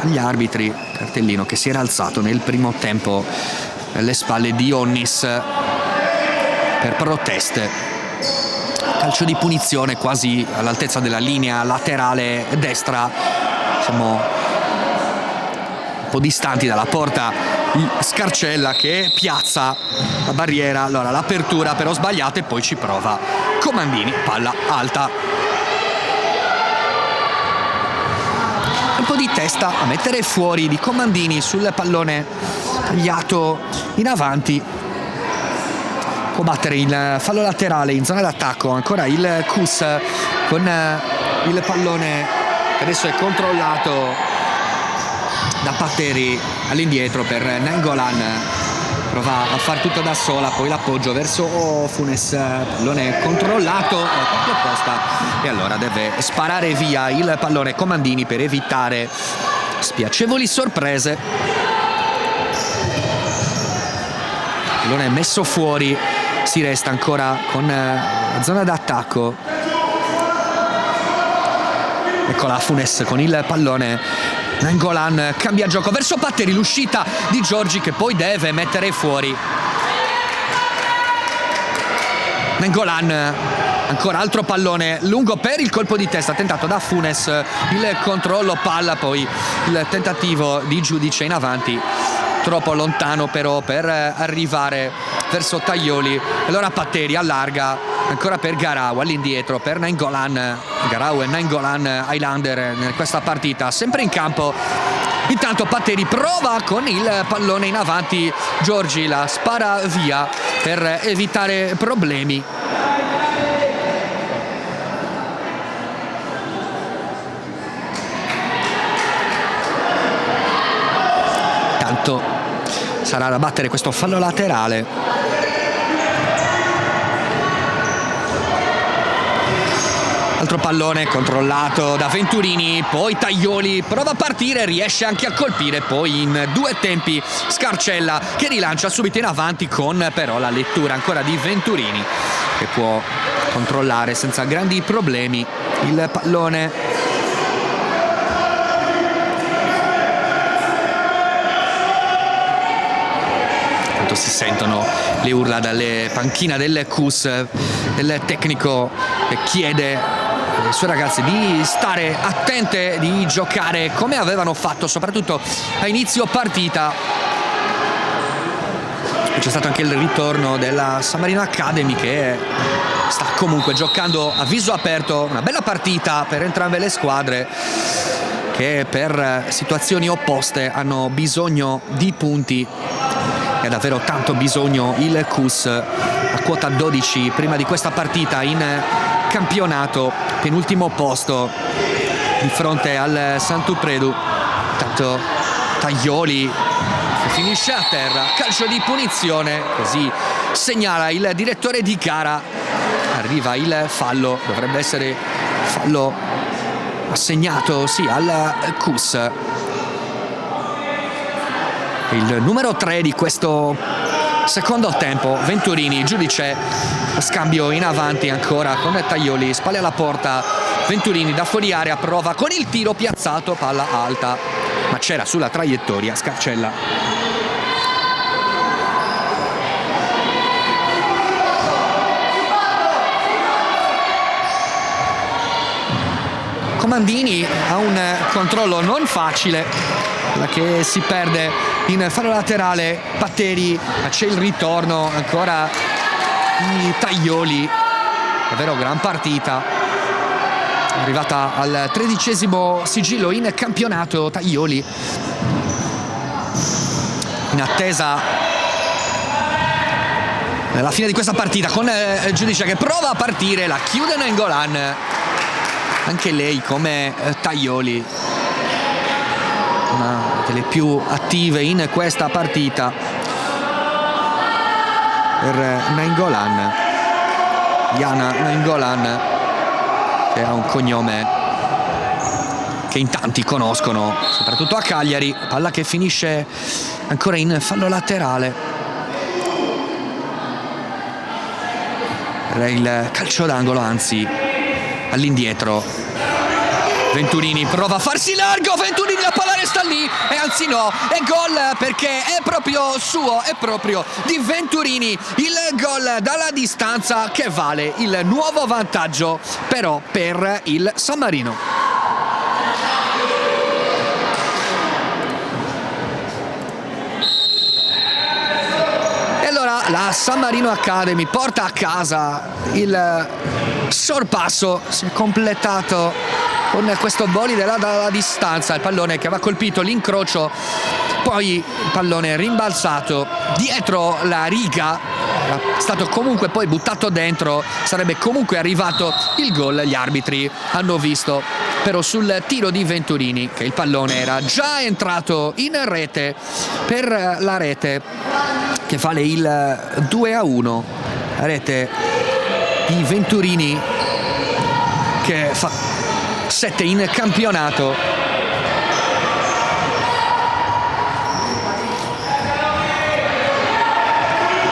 A: agli arbitri, cartellino che si era alzato nel primo tempo alle spalle di Onnis per proteste. Calcio di punizione quasi all'altezza della linea laterale destra, siamo un po' distanti dalla porta. Scarcella che piazza la barriera, allora l'apertura però sbagliata e poi ci prova Comandini, palla alta. Un po' di testa a mettere fuori di Comandini sul pallone tagliato in avanti. Può battere il fallo laterale in zona d'attacco, ancora il Kus con il pallone che adesso è controllato da Patteri all'indietro per Nainggolan, prova a far tutto da sola, poi l'appoggio verso Funes, pallone controllato proprio apposta e allora deve sparare via il pallone Comandini per evitare spiacevoli sorprese. Pallone messo fuori, si resta ancora con la zona d'attacco. Eccola Funes con il pallone. Nainggolan cambia gioco verso Patteri, l'uscita di Giorgi che poi deve mettere fuori. Nainggolan, ancora altro pallone lungo per il colpo di testa tentato da Funes, il controllo palla, poi il tentativo di Giudice in avanti, troppo lontano però per arrivare verso Tajoli. Allora Patteri allarga ancora per Garau, all'indietro per Nainggolan. Garau e Nainggolan Highlander in questa partita sempre in campo. Intanto Patteri prova con il pallone in avanti, Giorgi la spara via per evitare problemi. Tanto sarà da battere questo fallo laterale. Altro pallone controllato da Venturini, poi Tajoli prova a partire, riesce anche a colpire, poi in 2 tempi Scarcella che rilancia subito in avanti con però la lettura ancora di Venturini che può controllare senza grandi problemi il pallone. Tanto si sentono le urla dalle panchine del Kus, del tecnico che chiede alle sue ragazze di stare attente, di giocare come avevano fatto soprattutto a inizio partita. C'è stato anche il ritorno della San Marino Academy che sta comunque giocando a viso aperto, una bella partita per entrambe le squadre che per situazioni opposte hanno bisogno di punti e ha davvero tanto bisogno il Kus, a quota 12 prima di questa partita in campionato, penultimo posto di fronte al Sant'Upredu. Tanto Tajoli finisce a terra, calcio di punizione, così segnala il direttore di gara. Arriva il fallo, dovrebbe essere fallo assegnato sì al Kus. Il numero 3 di questo secondo tempo, Venturini, Giudice, scambio in avanti ancora con Tajoli, spalle alla porta, Venturini da fuori area prova con il tiro piazzato, palla alta, ma c'era sulla traiettoria Scarcella. Comandini ha un controllo non facile, la che si perde in fallo laterale. Patteri, ma c'è il ritorno ancora di Tajoli, davvero gran partita, arrivata al 13° sigillo in campionato Tajoli, in attesa della fine di questa partita con Giudice che prova a partire, la chiude Nainggolan, anche lei come Tajoli una delle più attive in questa partita per Nainggolan, Jana Nainggolan, che ha un cognome che in tanti conoscono, soprattutto a Cagliari. Palla che finisce ancora in fallo laterale. Per il calcio d'angolo, anzi all'indietro. Venturini prova a farsi largo, Venturini, la palla resta lì e anzi no, è gol perché è proprio suo, è proprio di Venturini il gol dalla distanza che vale il nuovo vantaggio però per il San Marino. E allora la San Marino Academy porta a casa il sorpasso, si è completato con questo bolide dalla distanza, il pallone che aveva colpito l'incrocio, poi il pallone rimbalzato dietro la riga, è stato comunque poi buttato dentro, sarebbe comunque arrivato il gol. Gli arbitri hanno visto però sul tiro di Venturini che il pallone era già entrato in rete per la rete che vale il 2-1, la rete di Venturini che fa 7 in campionato.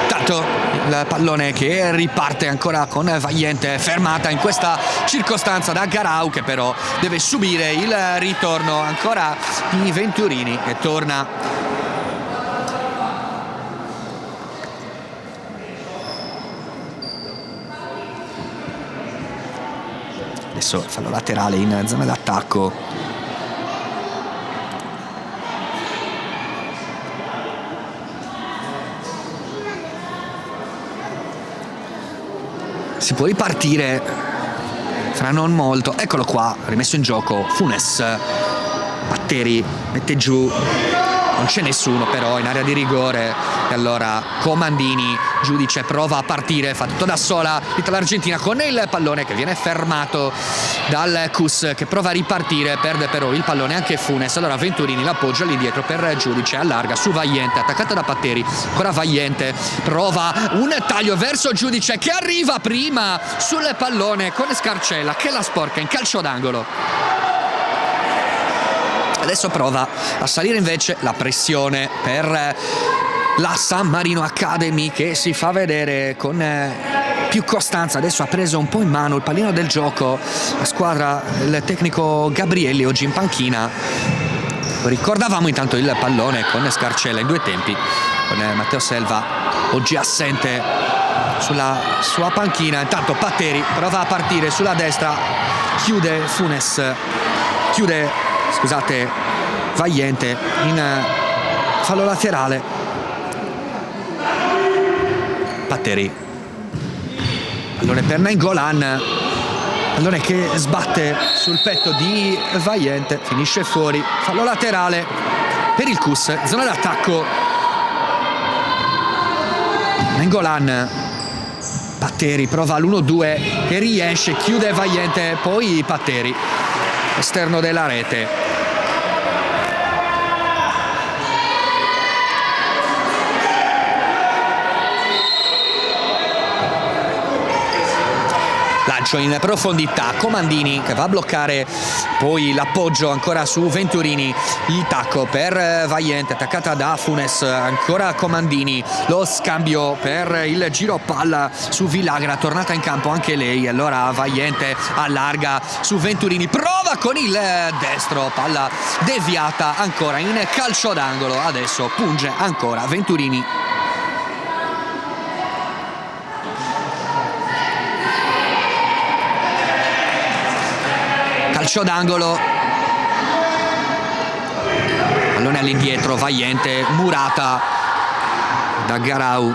A: Tanto il pallone che riparte ancora con Valiente, fermata in questa circostanza da Garau, che però deve subire il ritorno ancora di Venturini che torna. Adesso fallo laterale in zona d'attacco. Si può ripartire fra non molto. Eccolo qua, rimesso in gioco Funes. Batteri mette giù, non c'è nessuno però in area di rigore, e allora Comandini, giudice, prova a partire, fa tutto da sola l'Argentina con il pallone che viene fermato dal Cus che prova a ripartire, perde però il pallone anche Funes. Allora Venturini l'appoggia all'indietro per giudice, allarga su Valiente, attaccata da Patteri, ancora Valiente, prova un taglio verso giudice che arriva prima sul pallone con Scarcella che la sporca in calcio d'angolo. Adesso prova a salire invece la pressione per la San Marino Academy che si fa vedere con più costanza. Adesso ha preso un po' in mano il pallino del gioco la squadra, il tecnico Gabrielli oggi in panchina. Ricordavamo intanto il pallone con Scarcella in due tempi, con Matteo Selva oggi assente sulla sua panchina. Intanto Patteri prova a partire sulla destra, chiude Valiente in fallo laterale. Patteri, pallone per Nainggolan, pallone che sbatte sul petto di Valiente, finisce fuori, fallo laterale per il Cus, zona d'attacco. Nainggolan, Patteri prova l'1-2 e riesce, chiude Valiente, poi Patteri, esterno della rete. Lancio in profondità, Comandini che va a bloccare poi l'appoggio ancora su Venturini, il tacco per Valiente, attaccata da Funes, ancora Comandini, lo scambio per il giro palla su Villagra, tornata in campo anche lei, allora Valiente allarga su Venturini, prova con il destro, palla deviata ancora in calcio d'angolo, adesso punge ancora Venturini. Calcio d'angolo, pallone all'indietro, Valiente, murata da Garau,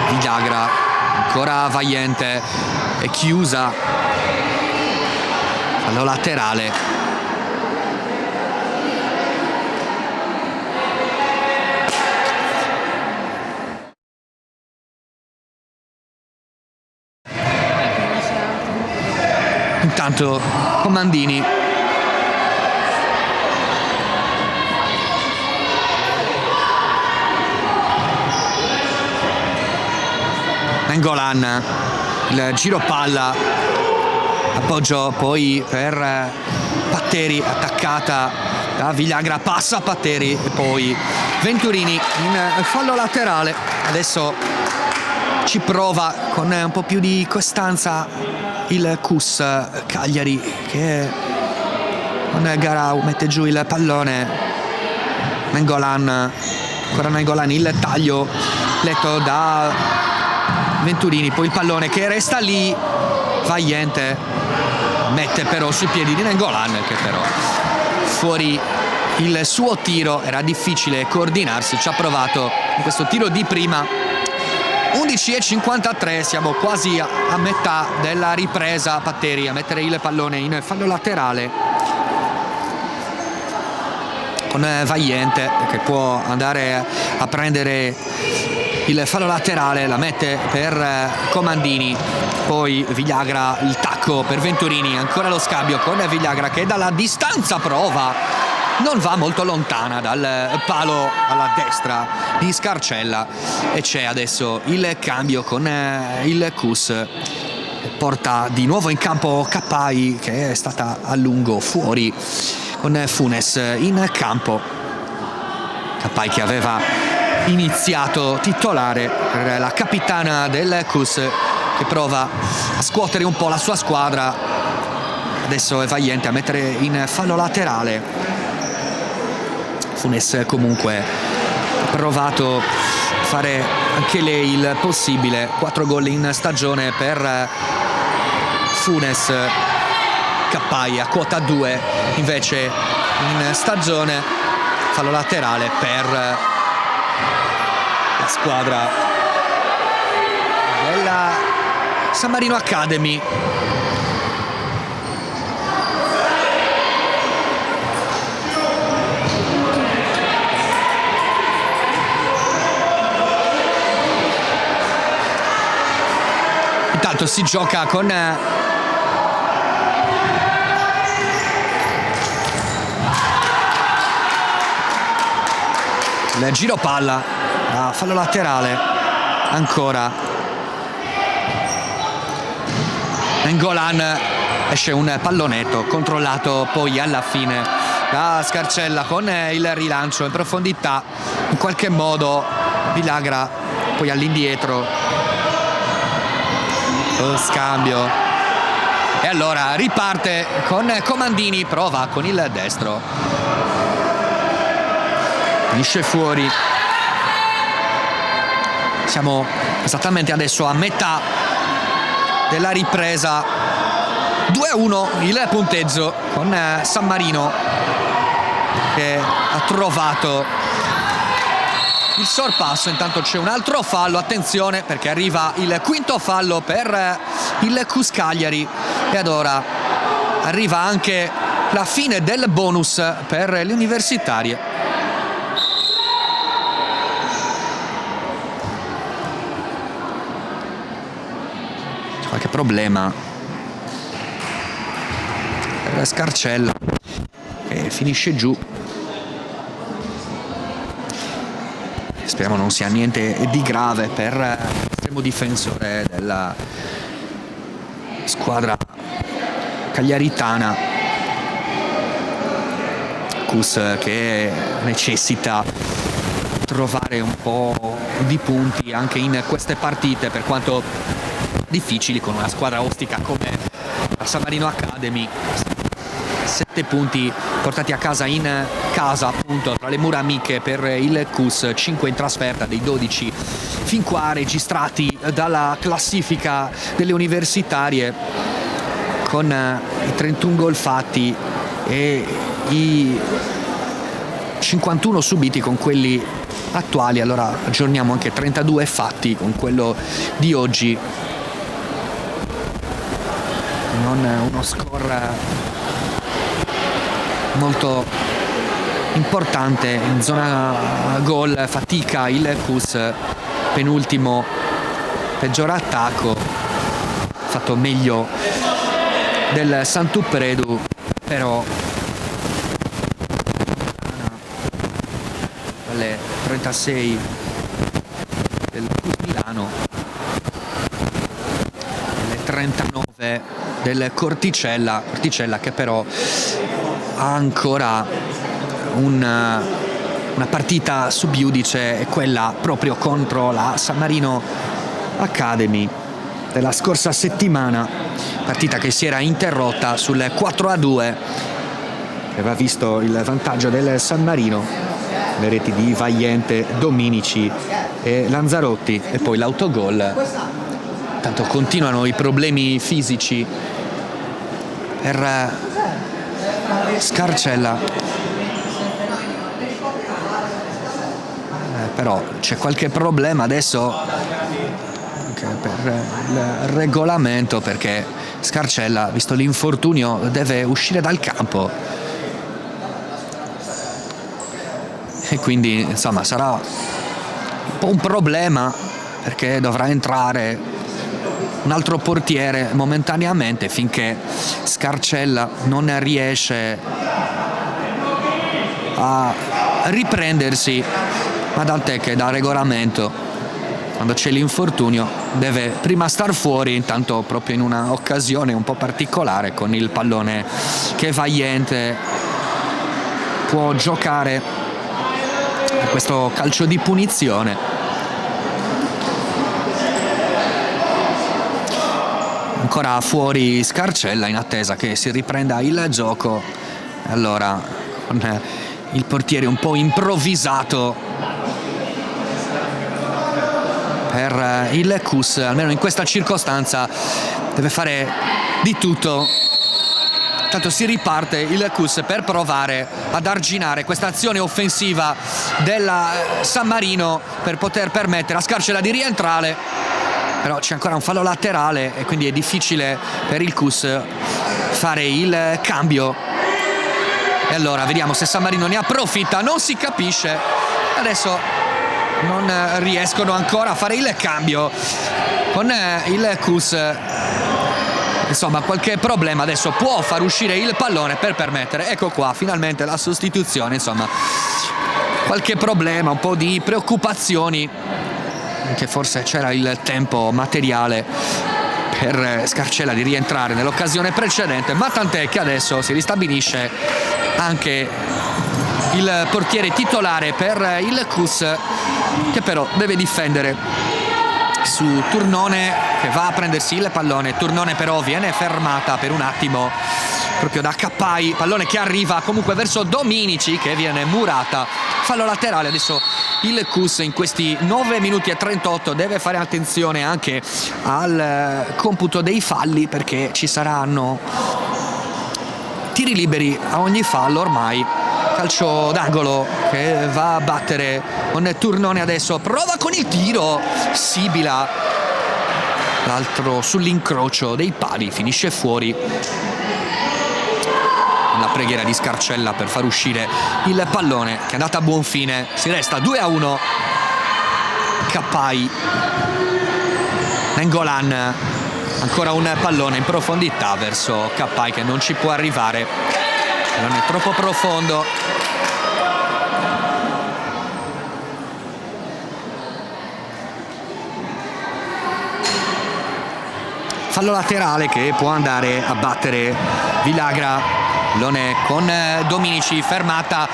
A: Villagra, ancora Valiente, è chiusa, fallo laterale. Intanto Comandini, Nainggolan, il giro palla appoggio poi per Patteri, attaccata da Villagra, passa Patteri e poi Venturini in fallo laterale. Adesso ci prova con un po' più di costanza il CUS Cagliari, che con Garau mette giù il pallone. Nengolan, ancora Nengolan, il taglio letto da Venturini, poi il pallone che resta lì. Valiente mette però sui piedi di Nengolan, che però fuori il suo tiro, era difficile coordinarsi, ci ha provato in questo tiro di prima. 11:53, siamo quasi a metà della ripresa. Patteri a mettere il pallone in fallo laterale con Valiente, che può andare a prendere il fallo laterale, la mette per Comandini, poi Villagra, il tacco per Venturini, ancora lo scambio con Villagra che dalla distanza prova, non va molto lontana dal palo alla destra di Scarcella, e c'è adesso il cambio con il CUS, porta di nuovo in campo Cappai, che è stata a lungo fuori, con Funes in campo. Cappai che aveva iniziato titolare per la capitana del CUS, che prova a scuotere un po' la sua squadra. Adesso è Valiente a mettere in fallo laterale. Funes comunque ha provato a fare anche lei il possibile. 4 gol in stagione per Funes. Cappai a quota 2 invece in stagione. Fallo laterale per la squadra della San Marino Academy. Intanto si gioca con il giro palla a fallo laterale, ancora Nengolan, esce un pallonetto controllato poi alla fine da Scarcella con il rilancio in profondità, in qualche modo Villagra poi all'indietro, lo scambio e allora riparte con Comandini, prova con il destro, finisce fuori. Siamo esattamente adesso a metà della ripresa. 2-1 il punteggio, con San Marino che ha trovato il sorpasso. Intanto c'è un altro fallo, attenzione, perché arriva il quinto fallo per il CUS Cagliari e ad ora arriva anche la fine del bonus per le universitarie. Qualche problema per Scarcella, che finisce giù. Speriamo non sia niente di grave per l'estremo difensore della squadra cagliaritana. Cus che necessita trovare un po' di punti anche in queste partite, per quanto difficili, con una squadra ostica come la San Marino Academy. 7 punti portati a casa in casa, appunto, tra le mura amiche per il CUS, 5 in trasferta dei 12 fin qua registrati dalla classifica delle universitarie, con i 31 gol fatti e i 51 subiti con quelli attuali. Allora aggiorniamo anche 32 fatti con quello di oggi. Non uno score molto importante in zona gol, fatica il CUS, penultimo, peggior attacco, fatto meglio del Sant'Upredu, però alle 36 del CUS Milano, alle 39 del Corticella che però ha ancora una partita sub iudice, è quella proprio contro la San Marino Academy della scorsa settimana, partita che si era interrotta sul 4-2, che aveva visto il vantaggio del San Marino, le reti di Valiente, Dominici e Lanzarotti e poi l'autogol. Tanto continuano i problemi fisici per Scarcella, però c'è qualche problema adesso anche per il regolamento, perché Scarcella, visto l'infortunio, deve uscire dal campo e quindi insomma sarà un po' un problema, perché dovrà entrare un altro portiere momentaneamente finché Scarcella non riesce a riprendersi, ma tant'è che da regolamento, quando c'è l'infortunio, deve prima star fuori, intanto proprio in una occasione un po' particolare con il pallone che Valiente può giocare a questo calcio di punizione. Ancora fuori Scarcella in attesa che si riprenda il gioco. Allora, con il portiere un po' improvvisato per il CUS, almeno in questa circostanza deve fare di tutto. Tanto si riparte il CUS per provare ad arginare questa azione offensiva della San Marino, per poter permettere a Scarcella di rientrare, però c'è ancora un fallo laterale e quindi è difficile per il CUS fare il cambio. E allora vediamo se San Marino ne approfitta, non si capisce, adesso non riescono ancora a fare il cambio con il CUS. Insomma, qualche problema, adesso può far uscire il pallone per permettere, ecco qua finalmente la sostituzione. Insomma, qualche problema, un po' di preoccupazioni, che forse c'era il tempo materiale per Scarcella di rientrare nell'occasione precedente, ma tant'è che adesso si ristabilisce anche il portiere titolare per il CUS, che però deve difendere su Turnone, che va a prendersi il pallone. Turnone però viene fermata per un attimo proprio da Cappai, pallone che arriva comunque verso Dominici, che viene murata, fallo laterale. Adesso il CUS in questi 9 minuti e 38 deve fare attenzione anche al computo dei falli, perché ci saranno tiri liberi a ogni fallo ormai. Calcio d'angolo che va a battere con Turnone, adesso prova con il tiro Sibila, l'altro sull'incrocio dei pali, finisce fuori. La preghiera di Scarcella per far uscire il pallone, che è andata a buon fine. Si resta 2-1. Cappai, Nengolan, ancora un pallone in profondità verso Cappai, che non ci può arrivare, non è troppo profondo. Fallo laterale che può andare a battere Villagra. Pallone con Dominici, fermata,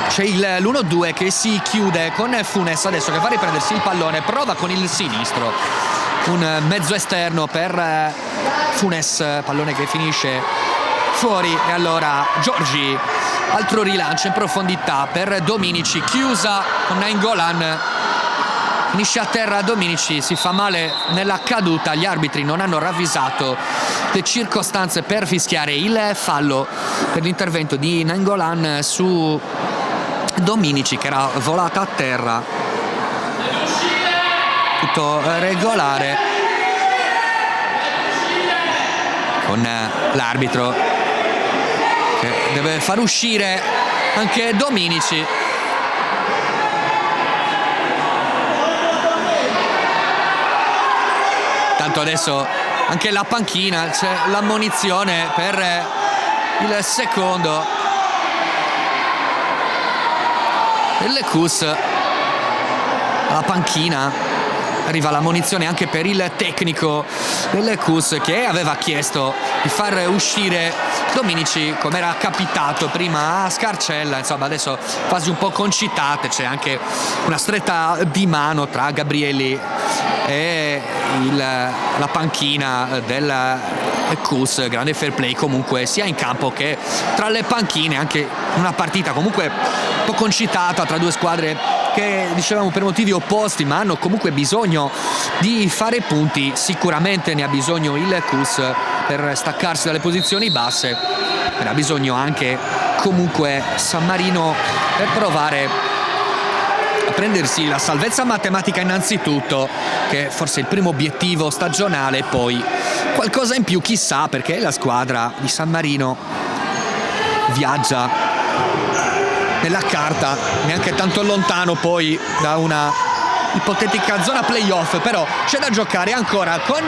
A: c'è l'1-2 che si chiude con Funes adesso, che va a riprendersi il pallone, prova con il sinistro, un mezzo esterno per Funes, pallone che finisce fuori. E allora Giorgi, altro rilancio in profondità per Dominici, chiusa con Nainggolan, finisce a terra Dominici, si fa male nella caduta. Gli arbitri non hanno ravvisato le circostanze per fischiare il fallo per l'intervento di Nainggolan su Dominici, che era volata a terra. Tutto regolare, con l'arbitro che deve far uscire anche Dominici. Tanto adesso anche la panchina, c'è l'ammonizione per il secondo del CUS. La panchina arriva la munizione anche per il tecnico del Cus, che aveva chiesto di far uscire Dominici come era capitato prima a Scarcella. Insomma, adesso fasi un po' concitate, c'è anche una stretta di mano tra Gabrielli e la panchina del Cus. Grande fair play comunque sia in campo che tra le panchine, anche una partita comunque un po' concitata tra due squadre che, dicevamo, per motivi opposti, ma hanno comunque bisogno di fare punti. Sicuramente ne ha bisogno il Cus per staccarsi dalle posizioni basse, ne ha bisogno anche comunque San Marino per provare a prendersi la salvezza matematica innanzitutto, che forse è il primo obiettivo stagionale, poi qualcosa in più chissà, perché la squadra di San Marino viaggia nella carta neanche tanto lontano poi da una ipotetica zona playoff, però c'è da giocare ancora con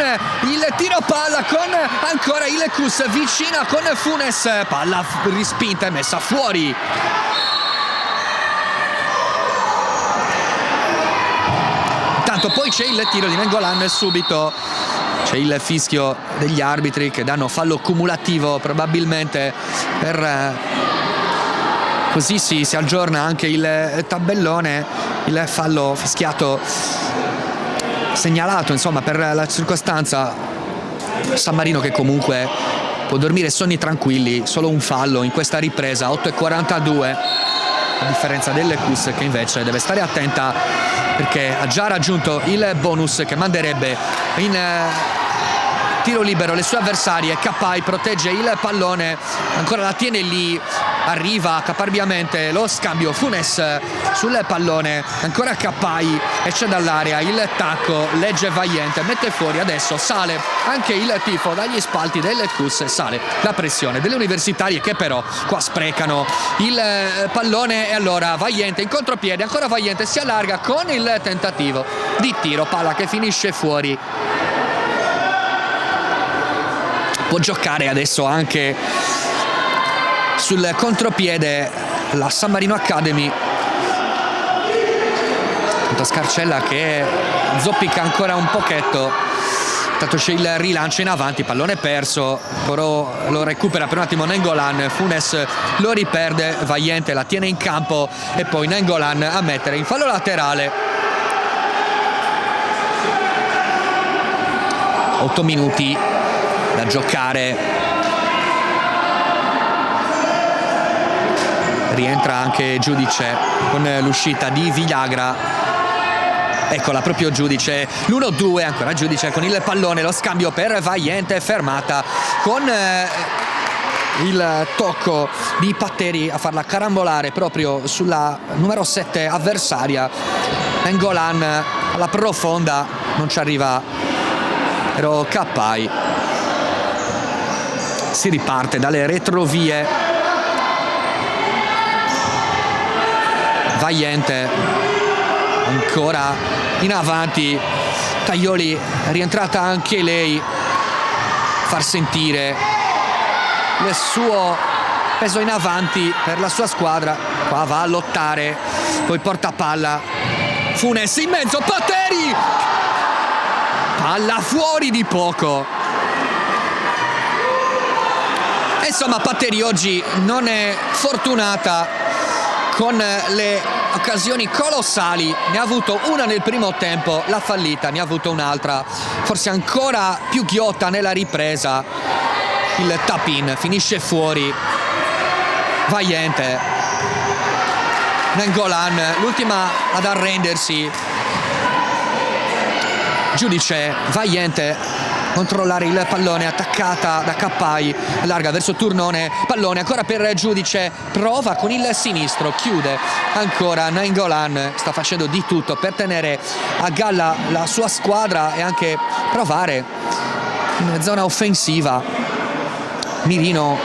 A: il tiro palla, con ancora il Cus vicina con Funes, palla rispinta e messa fuori. Tanto poi c'è il tiro di Nengolan subito, c'è il fischio degli arbitri che danno fallo cumulativo probabilmente per così si aggiorna anche il tabellone. Il fallo fischiato segnalato insomma per la circostanza. San Marino che comunque può dormire sonni tranquilli, solo un fallo in questa ripresa, 8:42, a differenza delle Cus che invece deve stare attenta perché ha già raggiunto il bonus che manderebbe in tiro libero le sue avversarie. Capai protegge il pallone, ancora la tiene lì, arriva caparbiamente lo scambio, Funes sul pallone, ancora Capai, esce dall'area, il tacco, legge Valiente, mette fuori, adesso sale anche il tifo dagli spalti del Cus, sale la pressione delle universitarie che però qua sprecano il pallone e allora Valiente in contropiede, ancora Valiente si allarga con il tentativo di tiro, palla che finisce fuori. Può giocare adesso anche sul contropiede la San Marino Academy. Scarcella che zoppica ancora un pochetto, intanto c'è il rilancio in avanti, pallone perso, lo recupera per un attimo Nengolan, Funes lo riperde, Valiente la tiene in campo e poi Nengolan a mettere in fallo laterale. 8 minuti da giocare, rientra anche Giudice con l'uscita di Villagra. Eccola proprio Giudice, l'1-2, ancora Giudice con il pallone, lo scambio per Valiente, fermata con il tocco di Patteri a farla carambolare proprio sulla numero 7 avversaria. Nengolan alla profonda, non ci arriva, però Capai. Si riparte dalle retrovie. Valiente ancora in avanti, Taglioli è rientrata anche lei, far sentire il suo peso in avanti per la sua squadra. Qua va a lottare, poi porta palla, Funes in mezzo, Patteri, palla fuori di poco. E insomma Patteri oggi non è fortunata con le occasioni colossali, ne ha avuto una nel primo tempo, la fallita, ne ha avuto un'altra forse ancora più ghiotta nella ripresa, il tap-in finisce fuori. Valiente, Nengolan l'ultima ad arrendersi, Giudice, Valiente controllare il pallone, attaccata da Capai, allarga verso Turnone, pallone ancora per Giudice, prova con il sinistro, chiude ancora Nengolan, sta facendo di tutto per tenere a galla la sua squadra e anche provare in zona offensiva. Mirino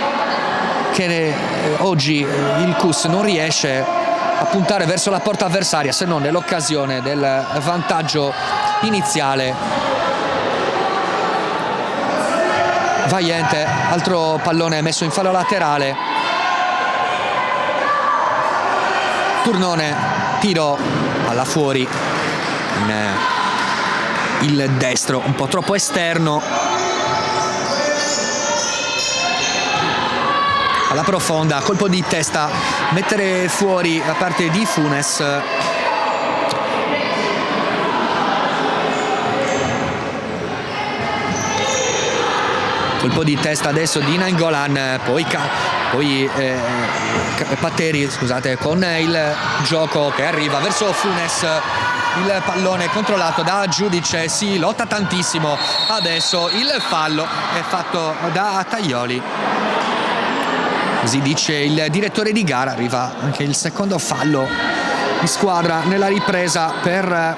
A: che oggi il Cus non riesce a puntare verso la porta avversaria se non nell'occasione del vantaggio iniziale. Valiente, altro pallone messo in fallo laterale, Turnone, tiro alla fuori in il destro un po' troppo esterno. Alla profonda, colpo di testa, mettere fuori da parte di Funes. Colpo di testa adesso di Nainggolan, poi Patteri, scusate, con il gioco che arriva verso Funes. Il pallone controllato da Giudice, si lotta tantissimo. Adesso il fallo è fatto da Tajoli. Così dice il direttore di gara. Arriva anche il secondo fallo di squadra nella ripresa per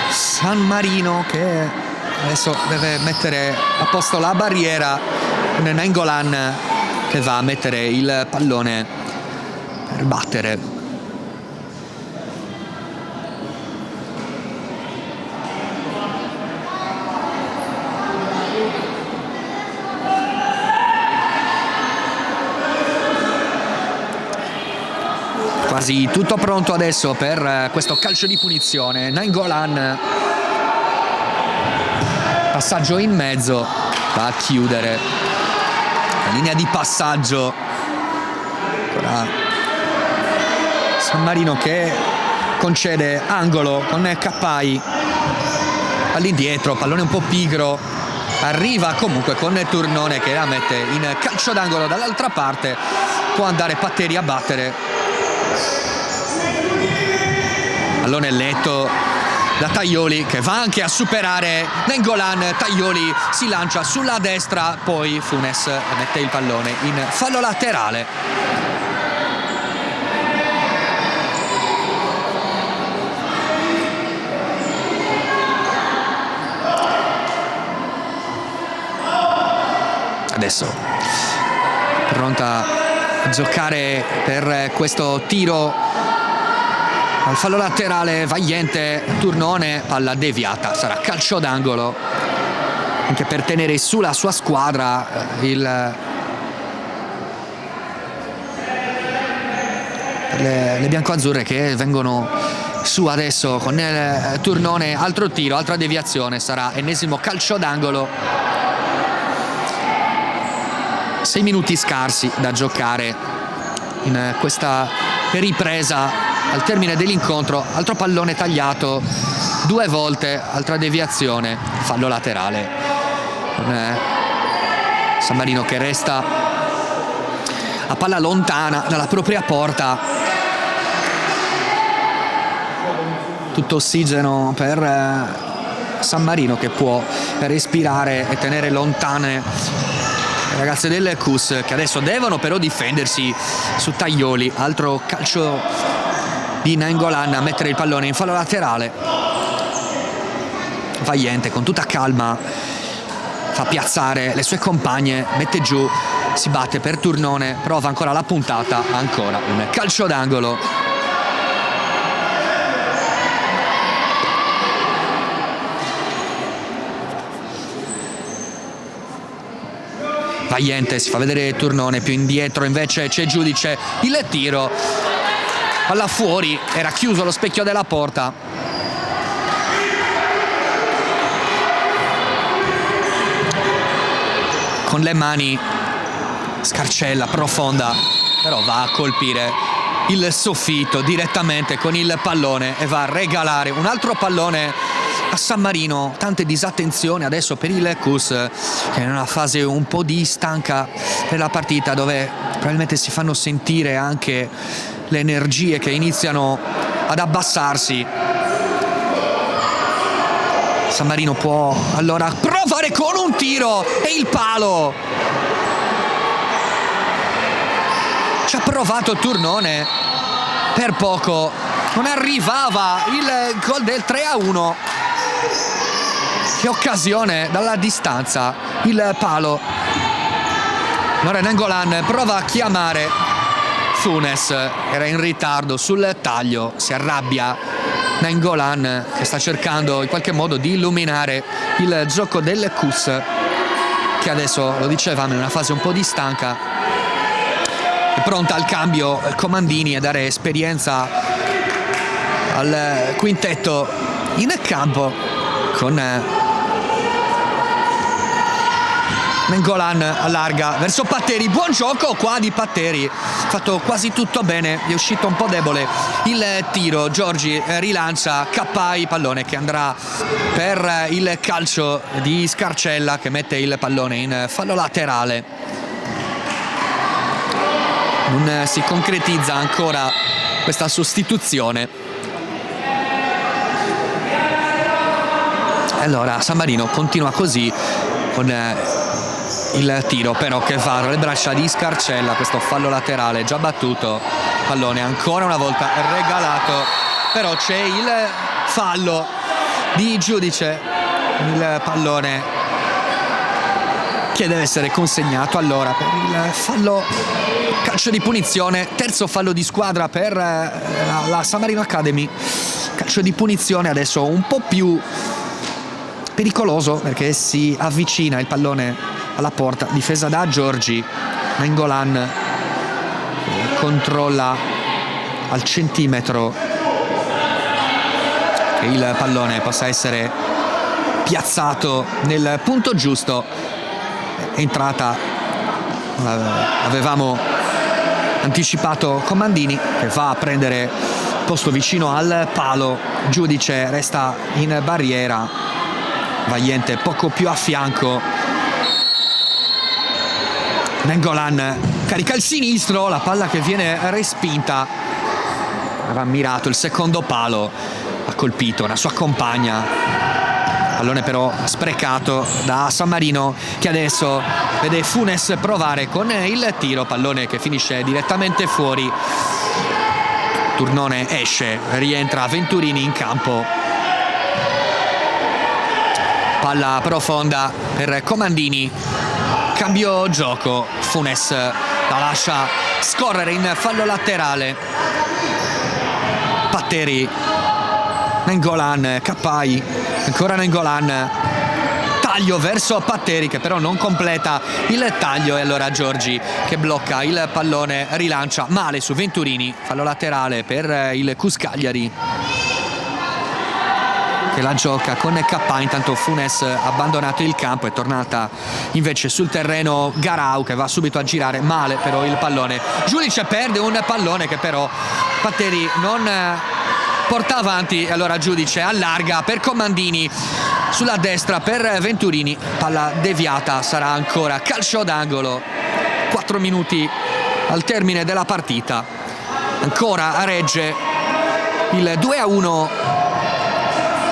A: San Marino, che adesso deve mettere a posto la barriera. Nainggolan che va a mettere il pallone per battere. Quasi tutto pronto adesso per questo calcio di punizione. Nainggolan, passaggio in mezzo, va a chiudere la linea di passaggio. Ora San Marino che concede angolo con Cappai all'indietro, pallone un po' pigro, arriva comunque con Turnone che la mette in calcio d'angolo. Dall'altra parte può andare Patteri a battere. Pallone letto da Tajoli che va anche a superare Nainggolan. Tajoli si lancia sulla destra, poi Funes mette il pallone in fallo laterale. Adesso pronta a giocare per questo tiro al fallo laterale Valiente. Turnone, palla deviata, sarà calcio d'angolo anche per tenere su la sua squadra. Le biancoazzurre che vengono su adesso con il Turnone. Altro tiro, altra deviazione, sarà ennesimo calcio d'angolo. 6 minuti scarsi da giocare in questa ripresa. Al termine dell'incontro, altro pallone tagliato 2 volte, altra deviazione, fallo laterale. Con San Marino che resta a palla lontana dalla propria porta. Tutto ossigeno per San Marino che può respirare e tenere lontane le ragazze del CUS, che adesso devono però difendersi su Tajoli. Altro calcio di Nainggolan a mettere il pallone in fallo laterale. Valiente con tutta calma fa piazzare le sue compagne, mette giù, si batte per Turnone, prova ancora la puntata, ancora un calcio d'angolo. Valiente si fa vedere Turnone, più indietro invece c'è Giudice, il tiro, palla fuori, era chiuso lo specchio della porta. Con le mani scarcella profonda, però va a colpire il soffitto direttamente con il pallone e va a regalare un altro pallone a San Marino. Tante disattenzioni adesso per il CUS, che è in una fase un po' di stanca della partita, dove probabilmente si fanno sentire anche le energie che iniziano ad abbassarsi. San Marino può allora provare con un tiro e il palo. Ci ha provato Turnone, per poco non arrivava il gol del 3-1. Che occasione dalla distanza, il palo. Allora Nainggolan prova a chiamare Funes, era in ritardo sul taglio, si arrabbia Nainggolan che sta cercando in qualche modo di illuminare il gioco del CUS, che adesso, lo dicevamo, è in una fase un po' di stanca. È pronta al cambio Comandini a dare esperienza al quintetto in campo. con Nengolan allarga verso Patteri, buon gioco qua di Patteri, fatto quasi tutto bene, è uscito un po' debole il tiro. Giorgi rilancia, Cappai, pallone che andrà per il calcio di Scarcella che mette il pallone in fallo laterale. Non si concretizza ancora questa sostituzione. Allora San Marino continua così con il tiro però che va alle braccia di Scarcella, questo fallo laterale già battuto, pallone ancora una volta regalato, però c'è il fallo di Giudice, il pallone che deve essere consegnato allora per il fallo, calcio di punizione, terzo fallo di squadra per la San Marino Academy, calcio di punizione adesso un po' più pericoloso perché si avvicina il pallone alla porta, difesa da Giorgi. Nengolan controlla al centimetro che il pallone possa essere piazzato nel punto giusto. È entrata, avevamo anticipato Comandini che va a prendere posto vicino al palo, Giudice resta in barriera, Valiente poco più a fianco. Nengolan carica il sinistro, la palla che viene respinta, aveva mirato il secondo palo, ha colpito una sua compagna, pallone però sprecato da San Marino che adesso vede Funes provare con il tiro, pallone che finisce direttamente fuori. Turnone esce, rientra Venturini in campo, palla profonda per Comandini, cambio gioco, Funes la lascia scorrere in fallo laterale. Patteri, Nengolan, Cappai, ancora Nengolan, taglio verso Patteri che però non completa il taglio e allora Giorgi che blocca il pallone, rilancia male su Venturini, fallo laterale per il Cus Cagliari che la gioca con Cappai. Intanto Funes ha abbandonato il campo, è tornata invece sul terreno Garau che va subito a girare male però il pallone. Giudice perde un pallone che però Patteri non porta avanti e allora Giudice allarga per Comandini sulla destra per Venturini, palla deviata, sarà ancora calcio d'angolo. 4 minuti al termine della partita, ancora a regge il 2-1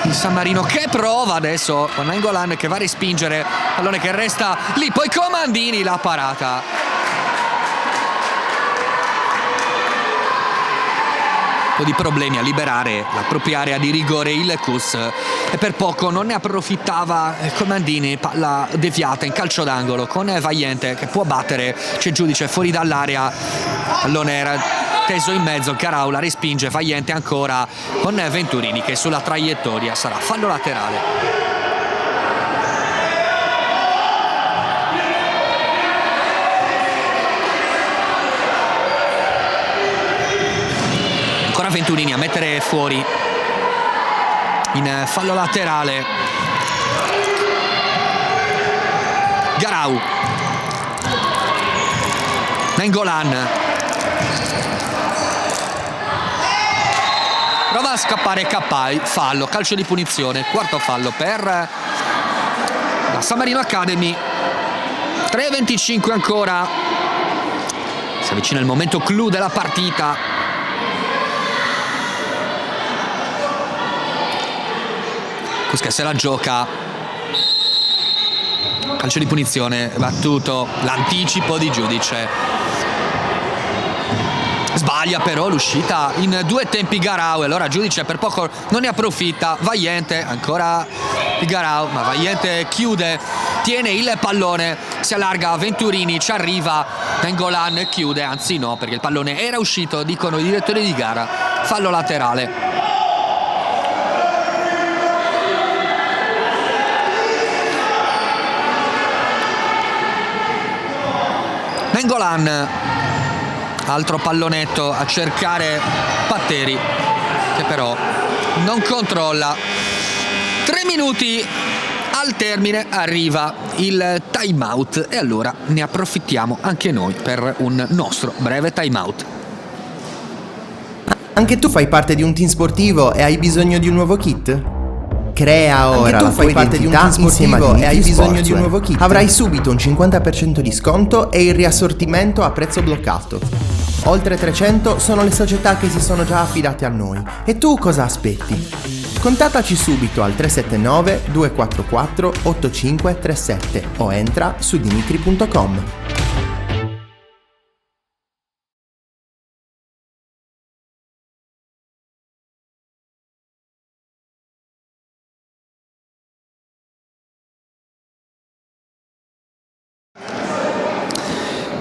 A: il San Marino che prova adesso con Nengolan che va a respingere, pallone che resta lì, poi Comandini la parata. Un po' di problemi a liberare la propria area di rigore il Cus e per poco non ne approfittava Comandini, palla deviata in calcio d'angolo con Valiente che può battere, c'è Giudice fuori dall'area, pallone era teso in mezzo, Garau la respinge, Valiente ancora con Venturini che sulla traiettoria sarà fallo laterale. Ancora Venturini a mettere fuori in fallo laterale Garau, Nengolan prova a scappare Cappai, fallo, calcio di punizione, quarto fallo per la San Marino Academy. 3:25 ancora, si avvicina il momento clou della partita. Cusca se la gioca, calcio di punizione battuto, l'anticipo di Giudice. Sbaglia però l'uscita in due tempi Garau e allora Giudice per poco non ne approfitta. Valiente ancora di Garau, ma Valiente chiude, tiene il pallone, si allarga Venturini, ci arriva Nengolan, chiude, anzi no perché il pallone era uscito, dicono i direttori di gara, fallo laterale. Nengolan, altro pallonetto a cercare Patteri che però non controlla. 3 minuti al termine arriva il time out e allora ne approfittiamo anche noi per un nostro breve time out.
B: Anche tu fai parte di un team sportivo e hai bisogno di un nuovo kit? Crea ora la tua identità insieme a e hai bisogno di un nuovo kit. Avrai subito un 50% di sconto e il riassortimento a prezzo bloccato. Oltre 300 sono le società che si sono già affidate a noi. E tu cosa aspetti? Contattaci subito al 379 244 8537 o entra su dimitri.com.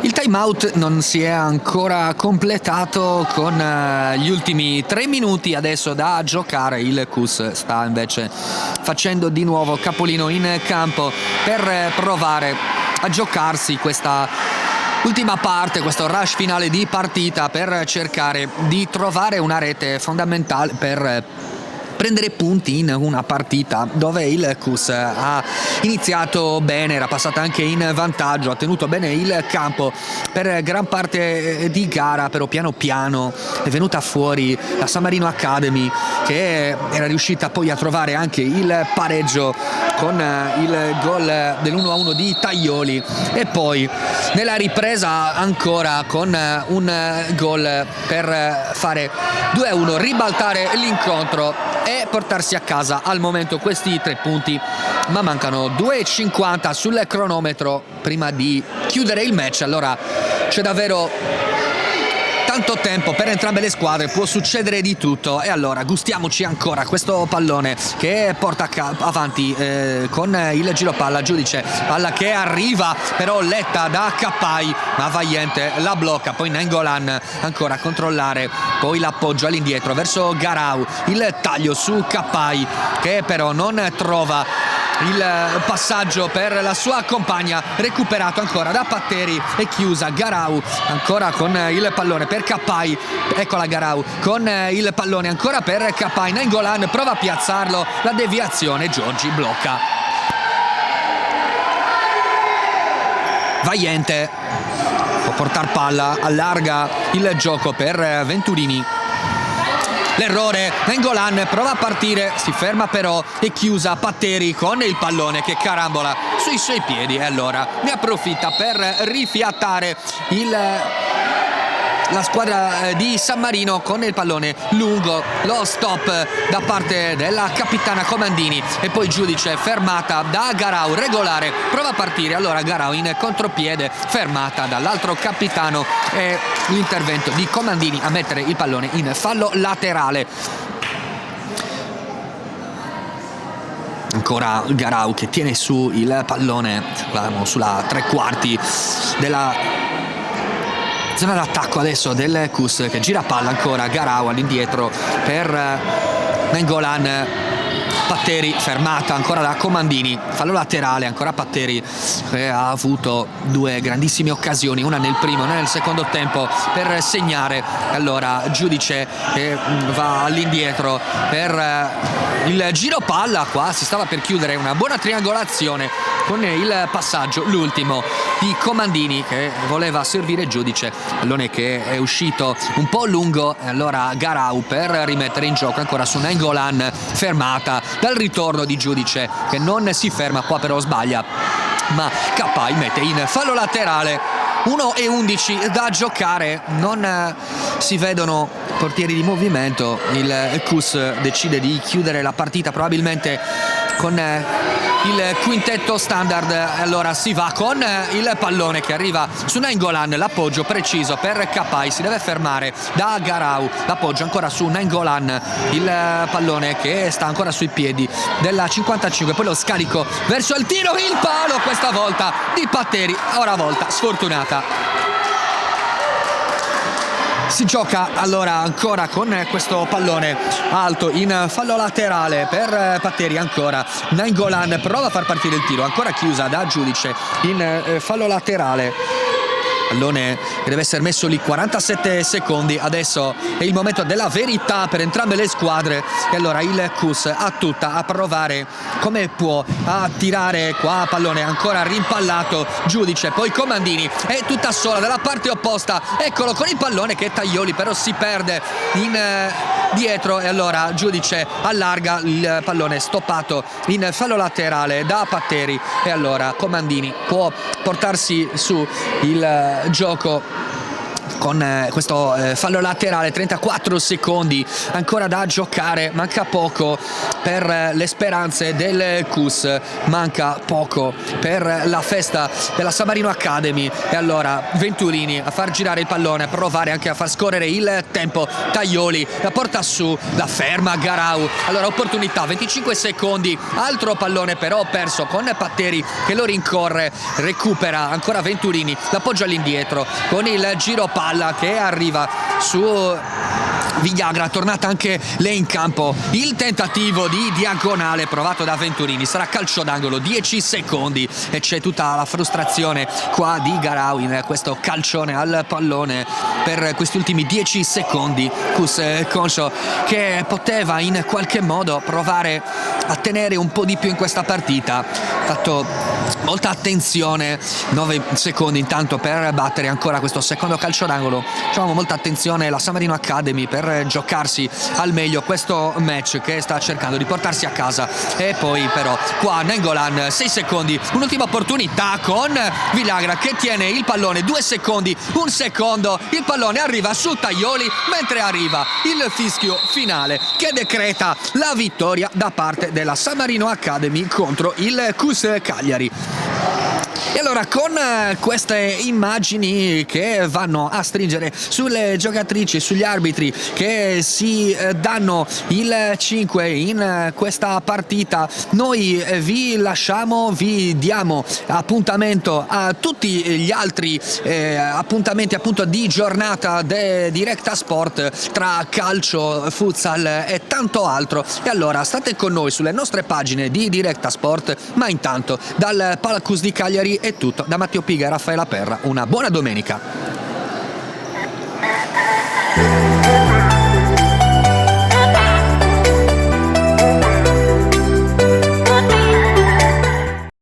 A: Il timeout non si è ancora completato con gli ultimi 3 minuti adesso da giocare. Il CUS sta invece facendo di nuovo capolino in campo per provare a giocarsi questa ultima parte, questo rush finale di partita, per cercare di trovare una rete fondamentale per prendere punti in una partita dove il CUS ha iniziato bene, era passata anche in vantaggio, ha tenuto bene il campo per gran parte di gara, però piano piano è venuta fuori la San Marino Academy, che era riuscita poi a trovare anche il pareggio con il gol dell'1-1 di Taglioli e poi nella ripresa ancora con un gol per fare 2-1, ribaltare l'incontro e portarsi a casa al momento questi 3 punti, ma mancano 2,50 sul cronometro prima di chiudere il match. Allora c'è davvero tanto tempo per entrambe le squadre, può succedere di tutto e allora gustiamoci ancora questo pallone che porta avanti con il giro palla, Giudice, palla che arriva però letta da Cappai, ma Valiente la blocca, poi Nainggolan ancora a controllare, poi l'appoggio all'indietro verso Garau, il taglio su Cappai che però non trova il passaggio per la sua compagna, recuperato ancora da Patteri e chiusa Garau ancora con il pallone per Cappai, eccola Garau con il pallone ancora per Cappai, Nainggolan prova a piazzarlo, la deviazione, Giorgi blocca. Valiente può portare palla, allarga il gioco per Venturini. L'errore, Nainggolan prova a partire, si ferma però e chiusa Patteri con il pallone che carambola sui suoi piedi e allora ne approfitta per rifiatare la squadra di San Marino con il pallone lungo, lo stop da parte della capitana Comandini e poi Giudice, fermata da Garau, regolare, prova a partire, allora Garau in contropiede, fermata dall'altro capitano e l'intervento di Comandini a mettere il pallone in fallo laterale. Ancora Garau che tiene su il pallone sulla 3/4 della zona d'attacco adesso del CUS, che gira palla ancora, Garau all'indietro per Nainggolan, Patteri fermata ancora da Comandini, fallo laterale, ancora Patteri che ha avuto 2 grandissime occasioni, una nel primo e una nel secondo tempo per segnare, allora Giudice che va all'indietro per il giro palla, qua si stava per chiudere una buona triangolazione con il passaggio, l'ultimo di Comandini che voleva servire Giudice, pallone che è uscito un po' lungo e allora Garau per rimettere in gioco ancora su Nainggolan, fermata dal ritorno di Giudice che non si ferma, qua però sbaglia, ma Cappai mette in fallo laterale. 1:11 da giocare, non si vedono portieri di movimento, il CUS decide di chiudere la partita probabilmente con il quintetto standard, allora si va con il pallone che arriva su Nainggolan, l'appoggio preciso per Cappai, si deve fermare da Garau, l'appoggio ancora su Nainggolan, il pallone che sta ancora sui piedi della 55, poi lo scarico verso il tiro, il palo questa volta di Patteri, ora volta sfortunata. Si gioca allora ancora con questo pallone alto in fallo laterale per Patteri, ancora Nainggolan prova a far partire il tiro, ancora chiusa da Giudice in fallo laterale. pallone che deve essere messo lì, 47 secondi, adesso è il momento della verità per entrambe le squadre e allora il Cus ha tutta a provare come può a tirare qua, pallone ancora rimpallato, Giudice, poi Comandini, è tutta sola dalla parte opposta, eccolo con il pallone che Taglioli però si perde dietro e allora Giudice allarga, il pallone stoppato in fallo laterale da Patteri e allora Comandini può portarsi su il gioco con questo fallo laterale. 34 secondi ancora da giocare, manca poco per le speranze del Cus, manca poco per la festa della San Marino Academy e allora Venturini a far girare il pallone, a provare anche a far scorrere il tempo, Taglioli la porta su, la ferma Garau, allora opportunità, 25 secondi, altro pallone però perso con Patteri che lo rincorre, recupera ancora Venturini, l'appoggia all'indietro con il giro palla che arriva su Villagra, tornata anche lei in campo, il tentativo di diagonale provato da Venturini sarà calcio d'angolo, 10 secondi e c'è tutta la frustrazione qua di Garau in questo calcione al pallone per questi ultimi 10 secondi. Cus conscio che poteva in qualche modo provare a tenere un po' di più in questa partita, fatto molta attenzione, 9 secondi intanto per battere ancora questo secondo calcio d'angolo, diciamo molta attenzione la San Marino Academy per giocarsi al meglio questo match che sta cercando di portarsi a casa e poi però qua Nengolan 6 secondi, un'ultima opportunità con Villagra che tiene il pallone, 2 secondi, 1 secondo, il pallone arriva su Taglioli mentre arriva il fischio finale che decreta la vittoria da parte della San Marino Academy contro il Cus Cagliari. E allora con queste immagini che vanno a stringere sulle giocatrici, sugli arbitri che si danno il 5 in questa partita, noi vi lasciamo, vi diamo appuntamento a tutti gli altri appuntamenti appunto di giornata di Directa Sport tra calcio, futsal e tanto altro. E allora state con noi sulle nostre pagine di Directa Sport, ma intanto dal Palacus di Cagliari è tutto, da Matteo Piga e Raffaella Perra, una buona domenica.